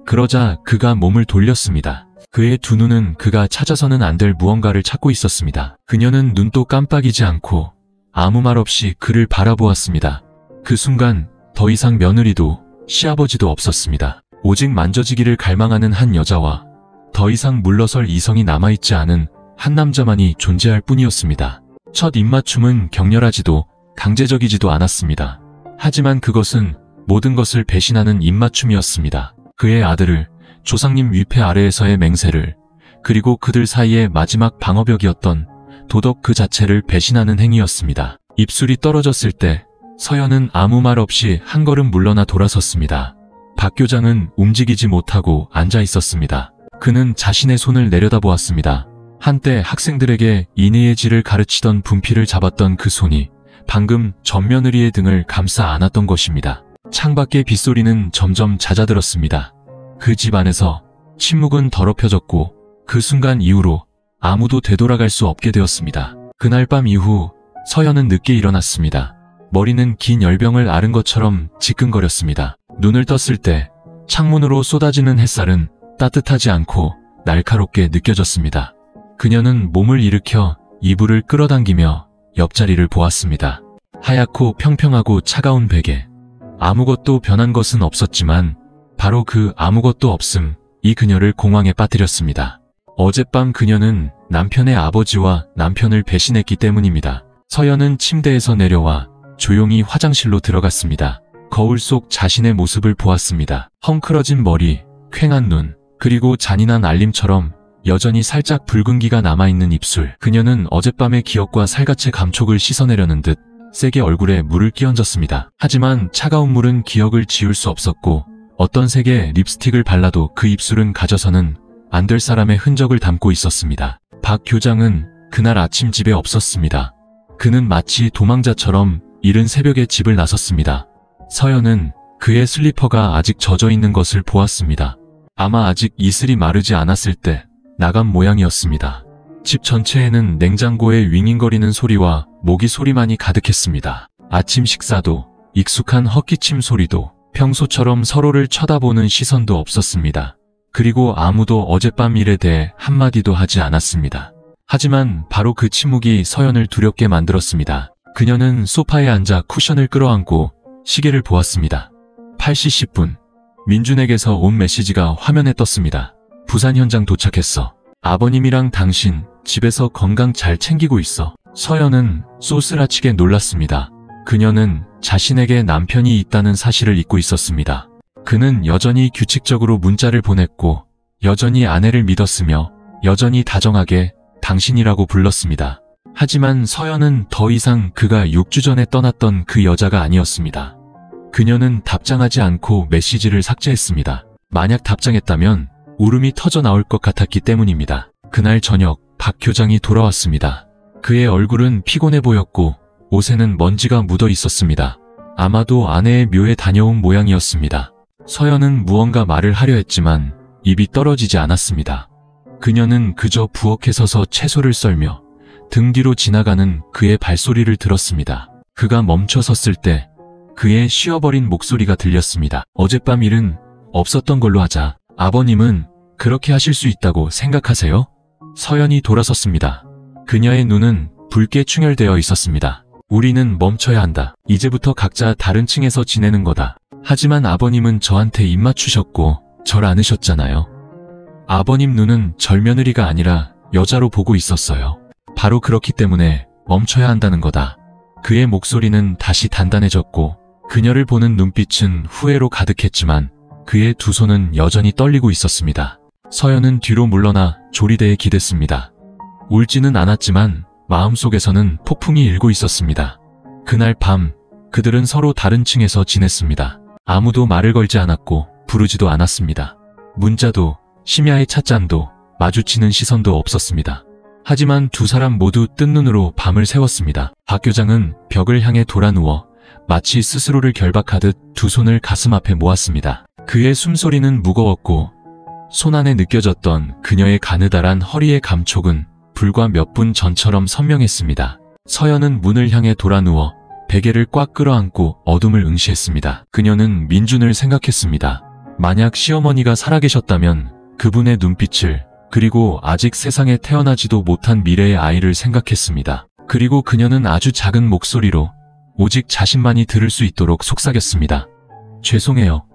그러자 그가 몸을 돌렸습니다. 그의 두 눈은 그가 찾아서는 안 될 무언가를 찾고 있었습니다. 그녀는 눈도 깜빡이지 않고 아무 말 없이 그를 바라보았습니다. 그 순간 더 이상 며느리도 시아버지도 없었습니다. 오직 만져지기를 갈망하는 한 여자와 더 이상 물러설 이성이 남아있지 않은 한 남자만이 존재할 뿐이었습니다. 첫 입맞춤은 격렬하지도 강제적이지도 않았습니다. 하지만 그것은 모든 것을 배신하는 입맞춤이었습니다. 그의 아들을, 조상님 위패 아래에서의 맹세를, 그리고 그들 사이의 마지막 방어벽이었던 도덕 그 자체를 배신하는 행위였습니다. 입술이 떨어졌을 때 서연은 아무 말 없이 한 걸음 물러나 돌아섰습니다. 박 교장은 움직이지 못하고 앉아 있었습니다. 그는 자신의 손을 내려다보았습니다. 한때 학생들에게 인의의 질을 가르치던 분필을 잡았던 그 손이 방금 전며느리의 등을 감싸 안았던 것입니다. 창밖의 빗소리는 점점 잦아들었습니다. 그 집 안에서 침묵은 더럽혀졌고 그 순간 이후로 아무도 되돌아갈 수 없게 되었습니다. 그날 밤 이후 서연은 늦게 일어났습니다. 머리는 긴 열병을 앓은 것처럼 지끈거렸습니다. 눈을 떴을 때 창문으로 쏟아지는 햇살은 따뜻하지 않고 날카롭게 느껴졌습니다. 그녀는 몸을 일으켜 이불을 끌어당기며 옆자리를 보았습니다. 하얗고 평평하고 차가운 베개. 아무것도 변한 것은 없었지만 바로 그 아무것도 없음이 그녀를 공황에 빠뜨렸습니다. 어젯밤 그녀는 남편의 아버지와 남편을 배신했기 때문입니다. 서연은 침대에서 내려와 조용히 화장실로 들어갔습니다. 거울 속 자신의 모습을 보았습니다. 헝클어진 머리, 퀭한 눈, 그리고 잔인한 알림처럼 여전히 살짝 붉은기가 남아있는 입술. 그녀는 어젯밤의 기억과 살갗의 감촉을 씻어내려는 듯 세게 얼굴에 물을 끼얹었습니다. 하지만 차가운 물은 기억을 지울 수 없었고 어떤 색의 립스틱을 발라도 그 입술은 가져서는 안 될 사람의 흔적을 담고 있었습니다. 박 교장은 그날 아침 집에 없었습니다. 그는 마치 도망자처럼 이른 새벽에 집을 나섰습니다. 서연은 그의 슬리퍼가 아직 젖어 있는 것을 보았습니다. 아마 아직 이슬이 마르지 않았을 때 나간 모양이었습니다. 집 전체에는 냉장고의 윙윙거리는 소리와 모기 소리만이 가득했습니다. 아침 식사도, 익숙한 헛기침 소리도, 평소처럼 서로를 쳐다보는 시선도 없었습니다. 그리고 아무도 어젯밤 일에 대해 한마디도 하지 않았습니다. 하지만 바로 그 침묵이 서연을 두렵게 만들었습니다. 그녀는 소파에 앉아 쿠션을 끌어안고 시계를 보았습니다. 8시 10분. 민준에게서 온 메시지가 화면에 떴습니다. 부산 현장 도착했어. 아버님이랑 당신 집에서 건강 잘 챙기고 있어. 서연은 쏘스라치게 놀랐습니다. 그녀는 자신에게 남편이 있다는 사실을 잊고 있었습니다. 그는 여전히 규칙적으로 문자를 보냈고 여전히 아내를 믿었으며 여전히 다정하게 당신이라고 불렀습니다. 하지만 서연은 더 이상 그가 6주 전에 떠났던 그 여자가 아니었습니다. 그녀는 답장하지 않고 메시지를 삭제했습니다. 만약 답장했다면 울음이 터져 나올 것 같았기 때문입니다. 그날 저녁 박 교장이 돌아왔습니다. 그의 얼굴은 피곤해 보였고 옷에는 먼지가 묻어 있었습니다. 아마도 아내의 묘에 다녀온 모양이었습니다. 서연은 무언가 말을 하려 했지만 입이 떨어지지 않았습니다. 그녀는 그저 부엌에 서서 채소를 썰며 등 뒤로 지나가는 그의 발소리를 들었습니다. 그가 멈춰 섰을 때 그의 쉬어버린 목소리가 들렸습니다. 어젯밤 일은 없었던 걸로 하자. 아버님은 그렇게 하실 수 있다고 생각하세요? 서연이 돌아섰습니다. 그녀의 눈은 붉게 충혈되어 있었습니다. 우리는 멈춰야 한다. 이제부터 각자 다른 층에서 지내는 거다. 하지만 아버님은 저한테 입 맞추셨고 절 안으셨잖아요. 아버님 눈은 절며느리가 아니라 여자로 보고 있었어요. 바로 그렇기 때문에 멈춰야 한다는 거다. 그의 목소리는 다시 단단해졌고 그녀를 보는 눈빛은 후회로 가득했지만 그의 두 손은 여전히 떨리고 있었습니다. 서연은 뒤로 물러나 조리대에 기댔습니다. 울지는 않았지만 마음속에서는 폭풍이 일고 있었습니다. 그날 밤 그들은 서로 다른 층에서 지냈습니다. 아무도 말을 걸지 않았고 부르지도 않았습니다. 문자도 심야의 찻잔도 마주치는 시선도 없었습니다. 하지만 두 사람 모두 뜬 눈으로 밤을 새웠습니다. 박 교장은 벽을 향해 돌아 누워 마치 스스로를 결박하듯 두 손을 가슴 앞에 모았습니다. 그의 숨소리는 무거웠고 손 안에 느껴졌던 그녀의 가느다란 허리의 감촉은 불과 몇 분 전처럼 선명했습니다. 서연은 문을 향해 돌아 누워 베개를 꽉 끌어안고 어둠을 응시했습니다. 그녀는 민준을 생각했습니다. 만약 시어머니가 살아계셨다면 그분의 눈빛을, 그리고 아직 세상에 태어나지도 못한 미래의 아이를 생각했습니다. 그리고 그녀는 아주 작은 목소리로 오직 자신만이 들을 수 있도록 속삭였습니다. 죄송해요.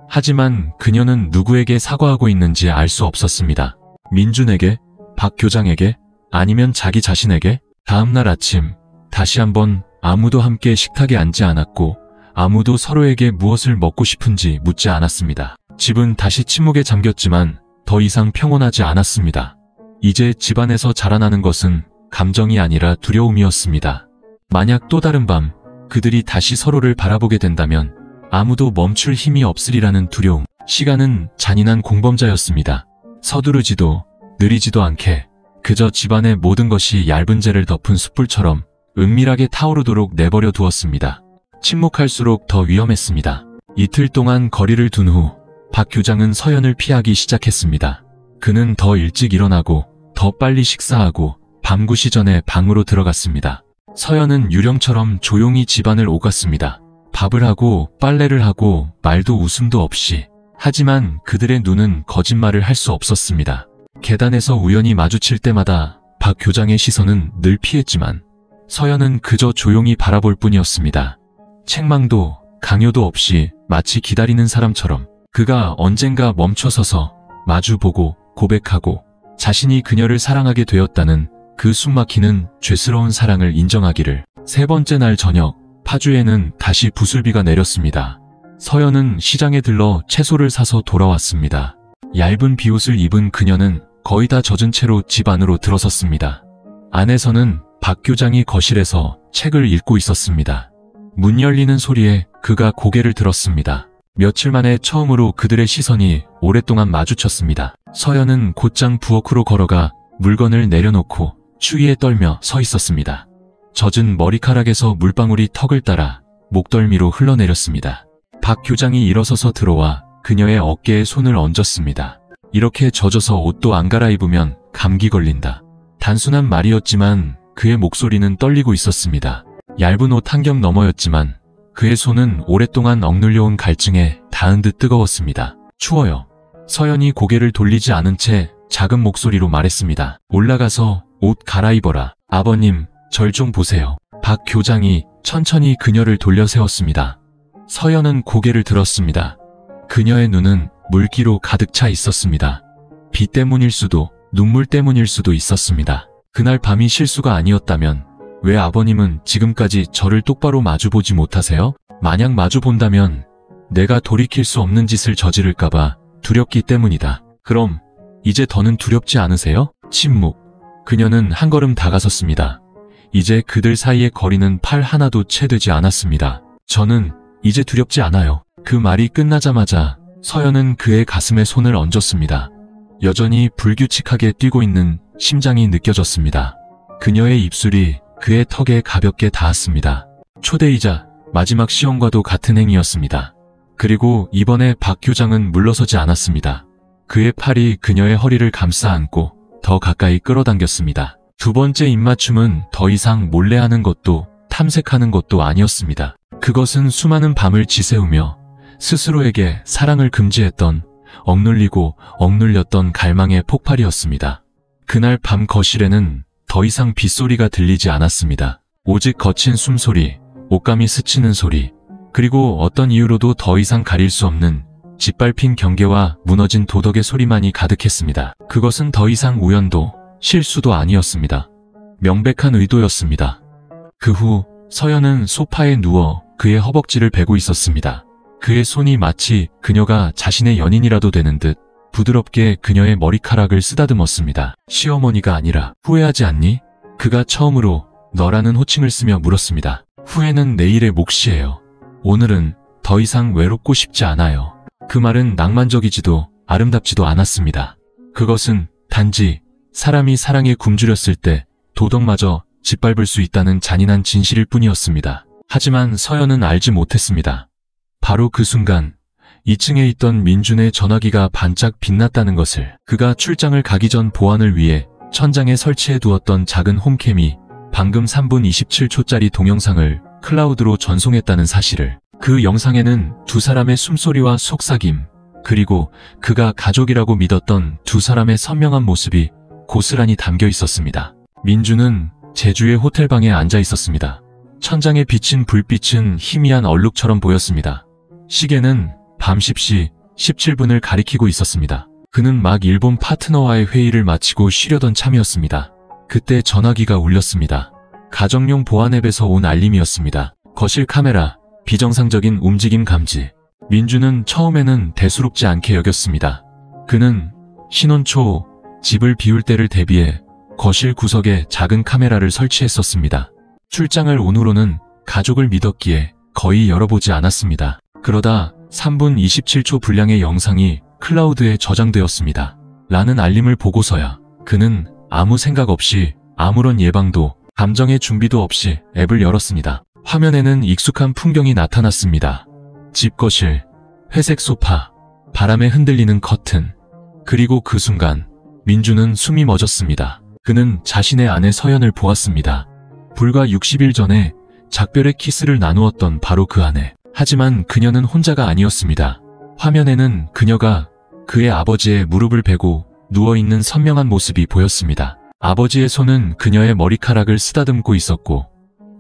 하지만 그녀는 누구에게 사과하고 있는지 알 수 없었습니다. 민준에게? 박 교장에게? 아니면 자기 자신에게? 다음날 아침 다시 한번 아무도 함께 식탁에 앉지 않았고 아무도 서로에게 무엇을 먹고 싶은지 묻지 않았습니다. 집은 다시 침묵에 잠겼지만 더 이상 평온하지 않았습니다. 이제 집안에서 자라나는 것은 감정이 아니라 두려움이었습니다. 만약 또 다른 밤 그들이 다시 서로를 바라보게 된다면 아무도 멈출 힘이 없으리라는 두려움. 시간은 잔인한 공범자였습니다. 서두르지도 느리지도 않게 그저 집안의 모든 것이 얇은 재를 덮은 숯불처럼 은밀하게 타오르도록 내버려 두었습니다. 침묵할수록 더 위험했습니다. 이틀 동안 거리를 둔 후 박 교장은 서연을 피하기 시작했습니다. 그는 더 일찍 일어나고 더 빨리 식사하고 밤구시 전에 방으로 들어갔습니다. 서연은 유령처럼 조용히 집안을 오갔습니다. 밥을 하고 빨래를 하고 말도 웃음도 없이. 하지만 그들의 눈은 거짓말을 할 수 없었습니다. 계단에서 우연히 마주칠 때마다 박 교장의 시선은 늘 피했지만 서연은 그저 조용히 바라볼 뿐이었습니다. 책망도 강요도 없이 마치 기다리는 사람처럼 그가 언젠가 멈춰서서 마주보고 고백하고 자신이 그녀를 사랑하게 되었다는 그 숨막히는 죄스러운 사랑을 인정하기를. 세 번째 날 저녁 파주에는 다시 부슬비가 내렸습니다. 서연은 시장에 들러 채소를 사서 돌아왔습니다. 얇은 비옷을 입은 그녀는 거의 다 젖은 채로 집 안으로 들어섰습니다. 안에서는 박 교장이 거실에서 책을 읽고 있었습니다. 문 열리는 소리에 그가 고개를 들었습니다. 며칠 만에 처음으로 그들의 시선이 오랫동안 마주쳤습니다. 서연은 곧장 부엌으로 걸어가 물건을 내려놓고 추위에 떨며 서 있었습니다. 젖은 머리카락에서 물방울이 턱을 따라 목덜미로 흘러내렸습니다. 박 교장이 일어서서 들어와 그녀의 어깨에 손을 얹었습니다. 이렇게 젖어서 옷도 안 갈아입으면 감기 걸린다. 단순한 말이었지만 그의 목소리는 떨리고 있었습니다. 얇은 옷 한 겹 너머였지만 그의 손은 오랫동안 억눌려온 갈증에 닿은 듯 뜨거웠습니다. 추워요. 서연이 고개를 돌리지 않은 채 작은 목소리로 말했습니다. 올라가서 옷 갈아입어라. 아버님, 절 좀 보세요. 박 교장이 천천히 그녀를 돌려 세웠습니다. 서연은 고개를 들었습니다. 그녀의 눈은 물기로 가득 차 있었습니다. 비 때문일 수도 눈물 때문일 수도 있었습니다. 그날 밤이 실수가 아니었다면 왜 아버님은 지금까지 저를 똑바로 마주보지 못하세요? 만약 마주본다면 내가 돌이킬 수 없는 짓을 저지를까봐 두렵기 때문이다. 그럼 이제 더는 두렵지 않으세요? 침묵. 그녀는 한 걸음 다가섰습니다. 이제 그들 사이의 거리는 팔 하나도 채 되지 않았습니다. 저는 이제 두렵지 않아요. 그 말이 끝나자마자 서연은 그의 가슴에 손을 얹었습니다. 여전히 불규칙하게 뛰고 있는 심장이 느껴졌습니다. 그녀의 입술이 그의 턱에 가볍게 닿았습니다. 초대이자 마지막 시험과도 같은 행위였습니다. 그리고 이번에 박 교장은 물러서지 않았습니다. 그의 팔이 그녀의 허리를 감싸 안고 더 가까이 끌어당겼습니다. 두 번째 입맞춤은 더 이상 몰래하는 것도 탐색하는 것도 아니었습니다. 그것은 수많은 밤을 지새우며 스스로에게 사랑을 금지했던 억눌리고 억눌렸던 갈망의 폭발이었습니다. 그날 밤 거실에는 더 이상 빗소리가 들리지 않았습니다. 오직 거친 숨소리, 옷감이 스치는 소리, 그리고 어떤 이유로도 더 이상 가릴 수 없는 짓밟힌 경계와 무너진 도덕의 소리만이 가득했습니다. 그것은 더 이상 우연도 실수도 아니었습니다. 명백한 의도였습니다. 그 후 서연은 소파에 누워 그의 허벅지를 베고 있었습니다. 그의 손이 마치 그녀가 자신의 연인이라도 되는 듯 부드럽게 그녀의 머리카락을 쓰다듬었습니다. 시어머니가 아니라 후회하지 않니? 그가 처음으로 너라는 호칭을 쓰며 물었습니다. 후회는 내일의 몫이에요. 오늘은 더 이상 외롭고 싶지 않아요. 그 말은 낭만적이지도 아름답지도 않았습니다. 그것은 단지 사람이 사랑에 굶주렸을 때 도덕마저 짓밟을 수 있다는 잔인한 진실일 뿐이었습니다. 하지만 서연은 알지 못했습니다. 바로 그 순간 2층에 있던 민준의 전화기가 반짝 빛났다는 것을. 그가 출장을 가기 전 보안을 위해 천장에 설치해 두었던 작은 홈캠이 방금 3분 27초짜리 동영상을 클라우드로 전송했다는 사실을. 그 영상에는 두 사람의 숨소리와 속삭임, 그리고 그가 가족이라고 믿었던 두 사람의 선명한 모습이 고스란히 담겨 있었습니다. 민준은 제주의 호텔방에 앉아 있었습니다. 천장에 비친 불빛은 희미한 얼룩처럼 보였습니다. 시계는 밤 10시 17분을 가리키고 있었습니다. 그는 막 일본 파트너와의 회의를 마치고 쉬려던 참이었습니다. 그때 전화기가 울렸습니다. 가정용 보안 앱에서 온 알림이었습니다. 거실 카메라, 비정상적인 움직임 감지. 민주는 처음에는 대수롭지 않게 여겼습니다. 그는 신혼 초 집을 비울 때를 대비해 거실 구석에 작은 카메라를 설치했었습니다. 출장을 온 후로는 가족을 믿었기에 거의 열어보지 않았습니다. 그러다 3분 27초 분량의 영상이 클라우드에 저장되었습니다. 라는 알림을 보고서야 그는 아무 생각 없이 아무런 예방도 감정의 준비도 없이 앱을 열었습니다. 화면에는 익숙한 풍경이 나타났습니다. 집 거실, 회색 소파, 바람에 흔들리는 커튼. 그리고 그 순간 민주는 숨이 멎었습니다. 그는 자신의 아내 서연을 보았습니다. 불과 60일 전에 작별의 키스를 나누었던 바로 그 아내. 하지만 그녀는 혼자가 아니었습니다. 화면에는 그녀가 그의 아버지의 무릎을 베고 누워있는 선명한 모습이 보였습니다. 아버지의 손은 그녀의 머리카락을 쓰다듬고 있었고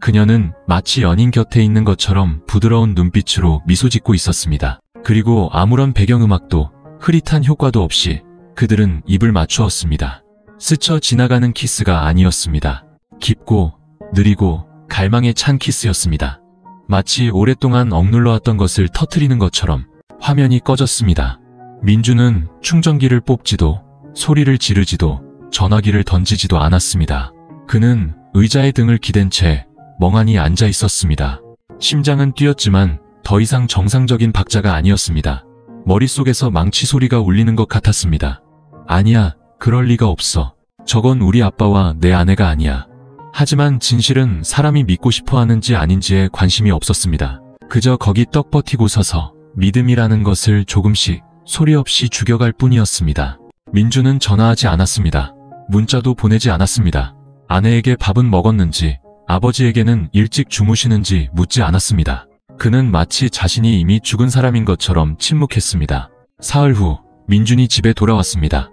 그녀는 마치 연인 곁에 있는 것처럼 부드러운 눈빛으로 미소 짓고 있었습니다. 그리고 아무런 배경음악도 흐릿한 효과도 없이 그들은 입을 맞추었습니다. 스쳐 지나가는 키스가 아니었습니다. 깊고 느리고 갈망에 찬 키스였습니다. 마치 오랫동안 억눌러왔던 것을 터뜨리는 것처럼 화면이 꺼졌습니다. 민주는 충전기를 뽑지도 소리를 지르지도 전화기를 던지지도 않았습니다. 그는 의자에 등을 기댄 채 멍하니 앉아 있었습니다. 심장은 뛰었지만 더 이상 정상적인 박자가 아니었습니다. 머릿속에서 망치 소리가 울리는 것 같았습니다. 아니야, 그럴 리가 없어. 저건 우리 아빠와 내 아내가 아니야. 하지만 진실은 사람이 믿고 싶어 하는지 아닌지에 관심이 없었습니다. 그저 거기 떡 버티고 서서 믿음이라는 것을 조금씩 소리 없이 죽여갈 뿐이었습니다. 민주는 전화하지 않았습니다. 문자도 보내지 않았습니다. 아내에게 밥은 먹었는지, 아버지에게는 일찍 주무시는지 묻지 않았습니다. 그는 마치 자신이 이미 죽은 사람인 것처럼 침묵했습니다. 사흘 후 민준이 집에 돌아왔습니다.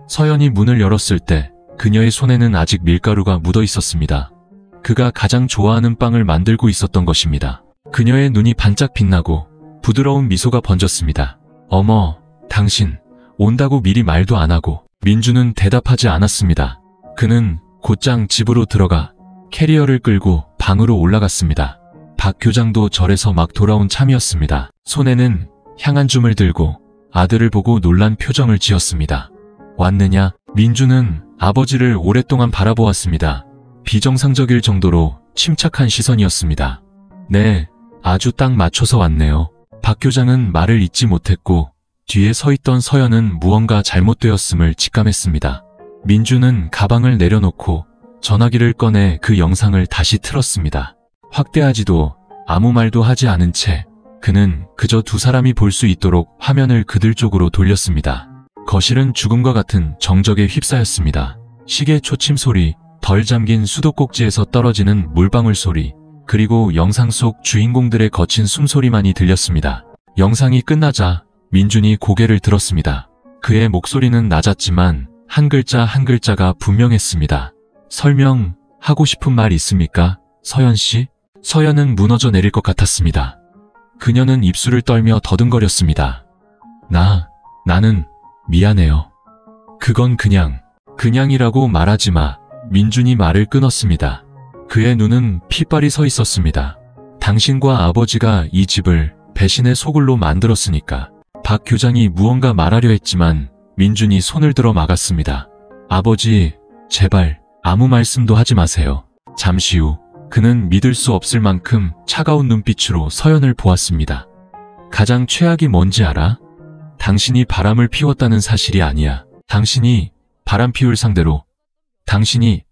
서연이 문을 열었을 때 그녀의 손에는 아직 밀가루가 묻어 있었습니다. 그가 가장 좋아하는 빵을 만들고 있었던 것입니다. 그녀의 눈이 반짝 빛나고 부드러운 미소가 번졌습니다. 어머, 당신 온다고 미리 말도 안 하고. 민주는 대답하지 않았습니다. 그는 곧장 집으로 들어가 캐리어를 끌고 방으로 올라갔습니다. 박 교장도 절에서 막 돌아온 참이었습니다. 손에는 향한줌을 들고 아들을 보고 놀란 표정을 지었습니다. 왔느냐? 민주는 아버지를 오랫동안 바라보았습니다. 비정상적일 정도로 침착한 시선이었습니다. 네, 아주 딱 맞춰서 왔네요. 박 교장은 말을 잇지 못했고 뒤에 서 있던 서연은 무언가 잘못되었음을 직감했습니다. 민주는 가방을 내려놓고 전화기를 꺼내 그 영상을 다시 틀었습니다. 확대하지도 아무 말도 하지 않은 채 그는 그저 두 사람이 볼 수 있도록 화면을 그들 쪽으로 돌렸습니다. 거실은 죽음과 같은 정적에 휩싸였습니다. 시계 초침 소리, 덜 잠긴 수도꼭지에서 떨어지는 물방울 소리, 그리고 영상 속 주인공들의 거친 숨소리만이 들렸습니다. 영상이 끝나자 민준이 고개를 들었습니다. 그의 목소리는 낮았지만 한 글자 한 글자가 분명했습니다. 설명하고 싶은 말 있습니까, 서연 씨? 서연은 무너져 내릴 것 같았습니다. 그녀는 입술을 떨며 더듬거렸습니다. 나는 미안해요. 그건 그냥이라고 말하지 마. 민준이 말을 끊었습니다. 그의 눈은 핏발이 서 있었습니다. 당신과 아버지가 이 집을 배신의 소굴로 만들었으니까. 박 교장이 무언가 말하려 했지만 민준이 손을 들어 막았습니다. 아버지, 제발 아무 말씀도 하지 마세요. 잠시 후 그는 믿을 수 없을 만큼 차가운 눈빛으로 서연을 보았습니다. 가장 최악이 뭔지 알아? 당신이 바람을 피웠다는 사실이 아니야. 당신이 바람 피울 상대로 당신이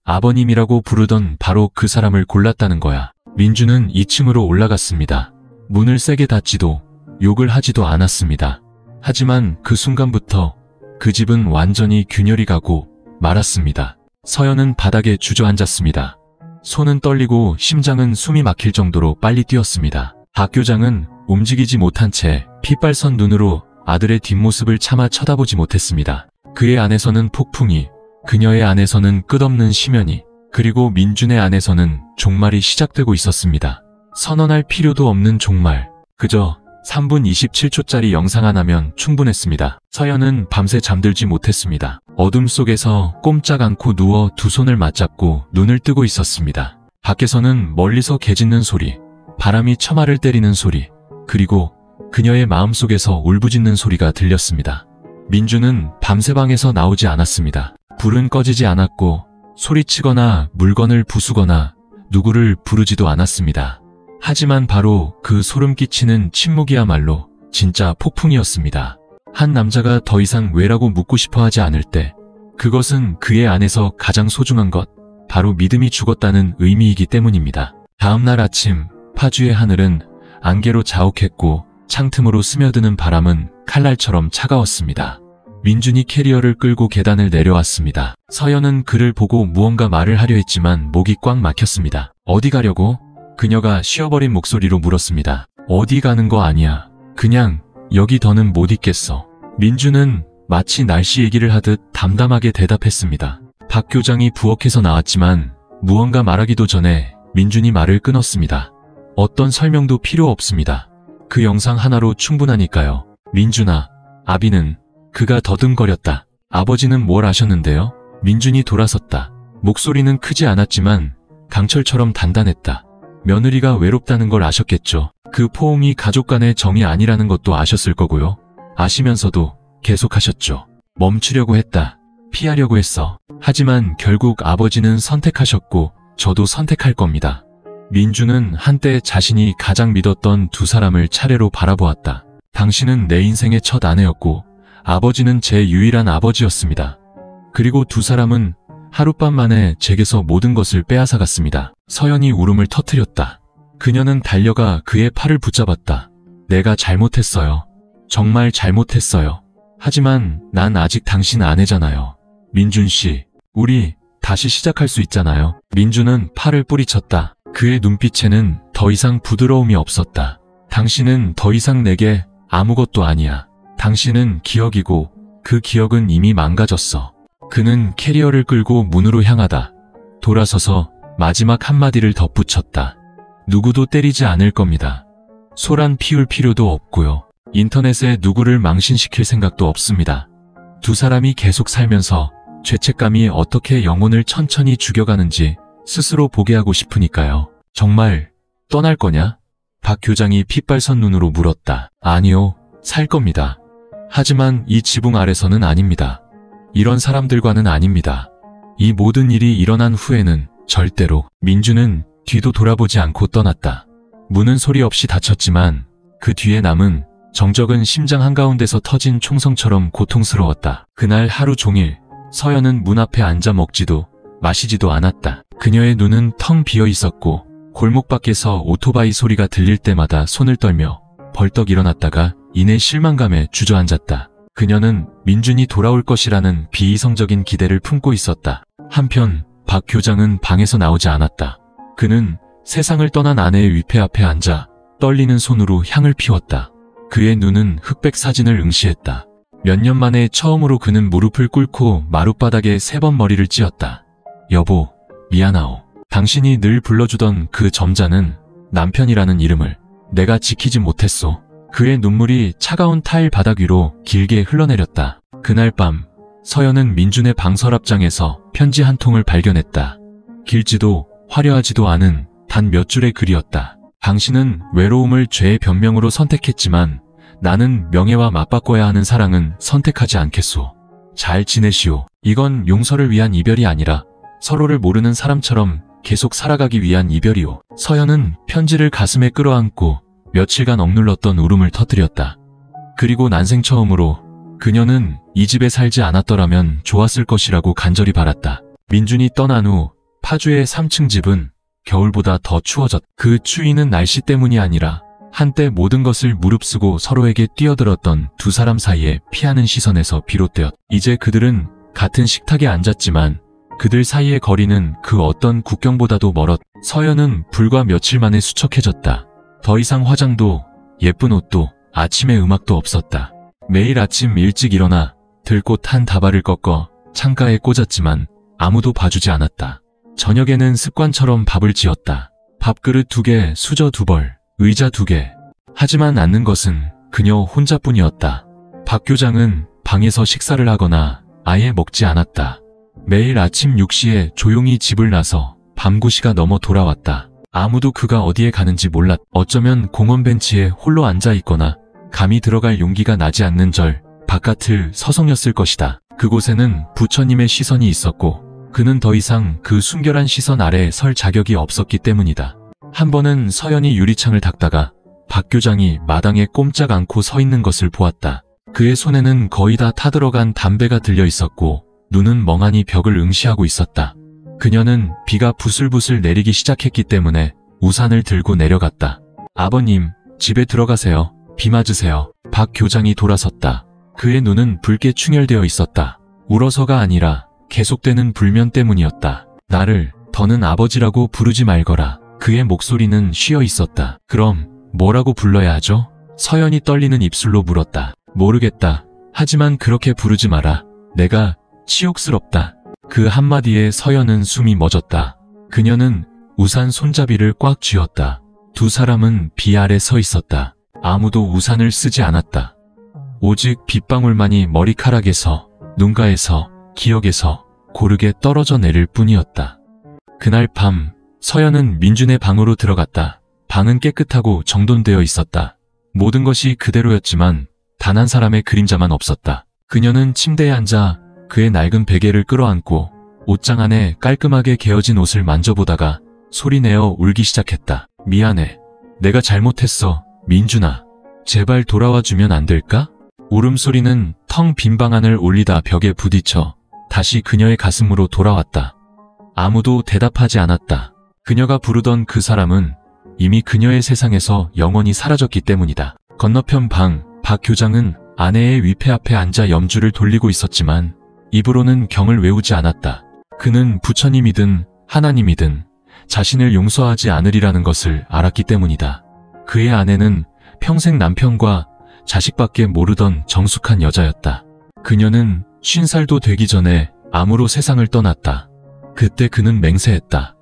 아버님이라고 부르던 바로 그 사람을 골랐다는 거야. 민주는 2층으로 올라갔습니다. 문을 세게 닫지도 욕을 하지도 않았습니다. 하지만 그 순간부터 그 집은 완전히 균열이 가고 말았습니다. 서연은 바닥에 주저앉았습니다. 손은 떨리고 심장은 숨이 막힐 정도로 빨리 뛰었습니다. 박 교장은 움직이지 못한 채 핏발선 눈으로 아들의 뒷모습을 차마 쳐다보지 못했습니다. 그의 안에서는 폭풍이, 그녀의 안에서는 끝없는 심연이, 그리고 민준의 안에서는 종말이 시작되고 있었습니다. 선언할 필요도 없는 종말, 그저 3분 27초짜리 영상 하나면 충분했습니다. 서연은 밤새 잠들지 못했습니다. 어둠 속에서 꼼짝 않고 누워 두 손을 맞잡고 눈을 뜨고 있었습니다. 밖에서는 멀리서 개 짖는 소리, 바람이 처마를 때리는 소리, 그리고 그녀의 마음속에서 울부짖는 소리가 들렸습니다. 민주는 밤새 방에서 나오지 않았습니다. 불은 꺼지지 않았고 소리치거나 물건을 부수거나 누구를 부르지도 않았습니다. 하지만 바로 그 소름 끼치는 침묵이야말로 진짜 폭풍이었습니다. 한 남자가 더 이상 왜라고 묻고 싶어 하지 않을 때 그것은 그의 안에서 가장 소중한 것, 바로 믿음이 죽었다는 의미이기 때문입니다. 다음날 아침 파주의 하늘은 안개로 자욱했고 창틈으로 스며드는 바람은 칼날처럼 차가웠습니다. 민준이 캐리어를 끌고 계단을 내려왔습니다. 서연은 그를 보고 무언가 말을 하려 했지만 목이 꽉 막혔습니다. 어디 가려고? 그녀가 쉬어버린 목소리로 물었습니다. 어디 가는 거 아니야. 그냥 여기 더는 못 있겠어. 민준은 마치 날씨 얘기를 하듯 담담하게 대답했습니다. 박 교장이 부엌에서 나왔지만 무언가 말하기도 전에 민준이 말을 끊었습니다. 어떤 설명도 필요 없습니다. 그 영상 하나로 충분하니까요. 민준아, 아비는... 그가 더듬거렸다. 아버지는 뭘 아셨는데요? 민준이 돌아섰다. 목소리는 크지 않았지만 강철처럼 단단했다. 며느리가 외롭다는 걸 아셨겠죠. 그 포옹이 가족 간의 정이 아니라는 것도 아셨을 거고요. 아시면서도 계속하셨죠. 멈추려고 했다. 피하려고 했어. 하지만 결국 아버지는 선택하셨고 저도 선택할 겁니다. 민주는 한때 자신이 가장 믿었던 두 사람을 차례로 바라보았다. 당신은 내 인생의 첫 아내였고 아버지는 제 유일한 아버지였습니다. 그리고 두 사람은 하룻밤 만에 제게서 모든 것을 빼앗아갔습니다. 서연이 울음을 터뜨렸다. 그녀는 달려가 그의 팔을 붙잡았다. 내가 잘못했어요. 정말 잘못했어요. 하지만 난 아직 당신 아내잖아요. 민준 씨, 우리 다시 시작할 수 있잖아요. 민준은 팔을 뿌리쳤다. 그의 눈빛에는 더 이상 부드러움이 없었다. 당신은 더 이상 내게 아무것도 아니야. 당신은 기억이고 그 기억은 이미 망가졌어. 그는 캐리어를 끌고 문으로 향하다. 돌아서서 마지막 한마디를 덧붙였다. 누구도 때리지 않을 겁니다. 소란 피울 필요도 없고요. 인터넷에 누구를 망신시킬 생각도 없습니다. 두 사람이 계속 살면서 죄책감이 어떻게 영혼을 천천히 죽여가는지 스스로 보게 하고 싶으니까요. 정말 떠날 거냐? 박 교장이 핏발선 눈으로 물었다. 아니요, 살 겁니다. 하지만 이 지붕 아래서는 아닙니다. 이런 사람들과는 아닙니다. 이 모든 일이 일어난 후에는 절대로. 민주는 뒤도 돌아보지 않고 떠났다. 문은 소리 없이 닫혔지만 그 뒤에 남은 정적은 심장 한가운데서 터진 총성처럼 고통스러웠다. 그날 하루 종일 서연은 문 앞에 앉아 먹지도 마시지도 않았다. 그녀의 눈은 텅 비어 있었고 골목 밖에서 오토바이 소리가 들릴 때마다 손을 떨며 벌떡 일어났다가 이내 실망감에 주저앉았다. 그녀는 민준이 돌아올 것이라는 비이성적인 기대를 품고 있었다. 한편 박 교장은 방에서 나오지 않았다. 그는 세상을 떠난 아내의 위패 앞에 앉아 떨리는 손으로 향을 피웠다. 그의 눈은 흑백 사진을 응시했다. 몇 년 만에 처음으로 그는 무릎을 꿇고 마룻바닥에 3번 머리를 찧었다. 여보, 미안하오. 당신이 늘 불러주던 그 점잖은 남편이라는 이름을 내가 지키지 못했소. 그의 눈물이 차가운 타일 바닥 위로 길게 흘러내렸다. 그날 밤 서연은 민준의 방 서랍장에서 편지 한 통을 발견했다. 길지도 화려하지도 않은 단 몇 줄의 글이었다. 당신은 외로움을 죄의 변명으로 선택했지만 나는 명예와 맞바꿔야 하는 사랑은 선택하지 않겠소. 잘 지내시오. 이건 용서를 위한 이별이 아니라 서로를 모르는 사람처럼 계속 살아가기 위한 이별이오. 서연은 편지를 가슴에 끌어안고 며칠간 억눌렀던 울음을 터뜨렸다. 그리고 난생 처음으로 그녀는 이 집에 살지 않았더라면 좋았을 것이라고 간절히 바랐다. 민준이 떠난 후 파주의 3층 집은 겨울보다 더 추워졌다. 그 추위는 날씨 때문이 아니라 한때 모든 것을 무릅쓰고 서로에게 뛰어들었던 두 사람 사이에 피하는 시선에서 비롯되었다. 이제 그들은 같은 식탁에 앉았지만 그들 사이의 거리는 그 어떤 국경보다도 멀었다. 서연은 불과 며칠 만에 수척해졌다. 더 이상 화장도 예쁜 옷도 아침에 음악도 없었다. 매일 아침 일찍 일어나 들꽃 한 다발을 꺾어 창가에 꽂았지만 아무도 봐주지 않았다. 저녁에는 습관처럼 밥을 지었다. 밥그릇 2개, 수저 2벌, 의자 2개. 하지만 않는 것은 그녀 혼자뿐이었다. 박 교장은 방에서 식사를 하거나 아예 먹지 않았다. 매일 아침 6시에 조용히 집을 나서 밤 9시가 넘어 돌아왔다. 아무도 그가 어디에 가는지 몰랐다. 어쩌면 공원 벤치에 홀로 앉아 있거나 감히 들어갈 용기가 나지 않는 절 바깥을 서성였을 것이다. 그곳에는 부처님의 시선이 있었고 그는 더 이상 그 순결한 시선 아래 설 자격이 없었기 때문이다. 한 번은 서연이 유리창을 닦다가 박 교장이 마당에 꼼짝 않고 서 있는 것을 보았다. 그의 손에는 거의 다 타들어간 담배가 들려 있었고 눈은 멍하니 벽을 응시하고 있었다. 그녀는 비가 부슬부슬 내리기 시작했기 때문에 우산을 들고 내려갔다. 아버님, 집에 들어가세요. 비 맞으세요. 박 교장이 돌아섰다. 그의 눈은 붉게 충혈되어 있었다. 울어서가 아니라 계속되는 불면 때문이었다. 나를 더는 아버지라고 부르지 말거라. 그의 목소리는 쉬어 있었다. 그럼 뭐라고 불러야 하죠? 서연이 떨리는 입술로 물었다. 모르겠다. 하지만 그렇게 부르지 마라. 내가 치욕스럽다. 그 한마디에 서연은 숨이 멎었다. 그녀는 우산 손잡이를 꽉 쥐었다. 두 사람은 비 아래 서 있었다. 아무도 우산을 쓰지 않았다. 오직 빗방울만이 머리카락에서, 눈가에서, 기억에서 고르게 떨어져 내릴 뿐이었다. 그날 밤 서연은 민준의 방으로 들어갔다. 방은 깨끗하고 정돈되어 있었다. 모든 것이 그대로였지만 단 한 사람의 그림자만 없었다. 그녀는 침대에 앉아 그의 낡은 베개를 끌어안고 옷장 안에 깔끔하게 개어진 옷을 만져보다가 소리내어 울기 시작했다. 미안해. 내가 잘못했어. 민준아. 제발 돌아와주면 안 될까? 울음소리는 텅 빈 방 안을 울리다 벽에 부딪혀 다시 그녀의 가슴으로 돌아왔다. 아무도 대답하지 않았다. 그녀가 부르던 그 사람은 이미 그녀의 세상에서 영원히 사라졌기 때문이다. 건너편 방, 박 교장은 아내의 위패 앞에 앉아 염주를 돌리고 있었지만 입으로는 경을 외우지 않았다. 그는 부처님이든 하나님이든 자신을 용서하지 않으리라는 것을 알았기 때문이다. 그의 아내는 평생 남편과 자식밖에 모르던 정숙한 여자였다. 그녀는 50살도 되기 전에 암으로 세상을 떠났다. 그때 그는 맹세했다.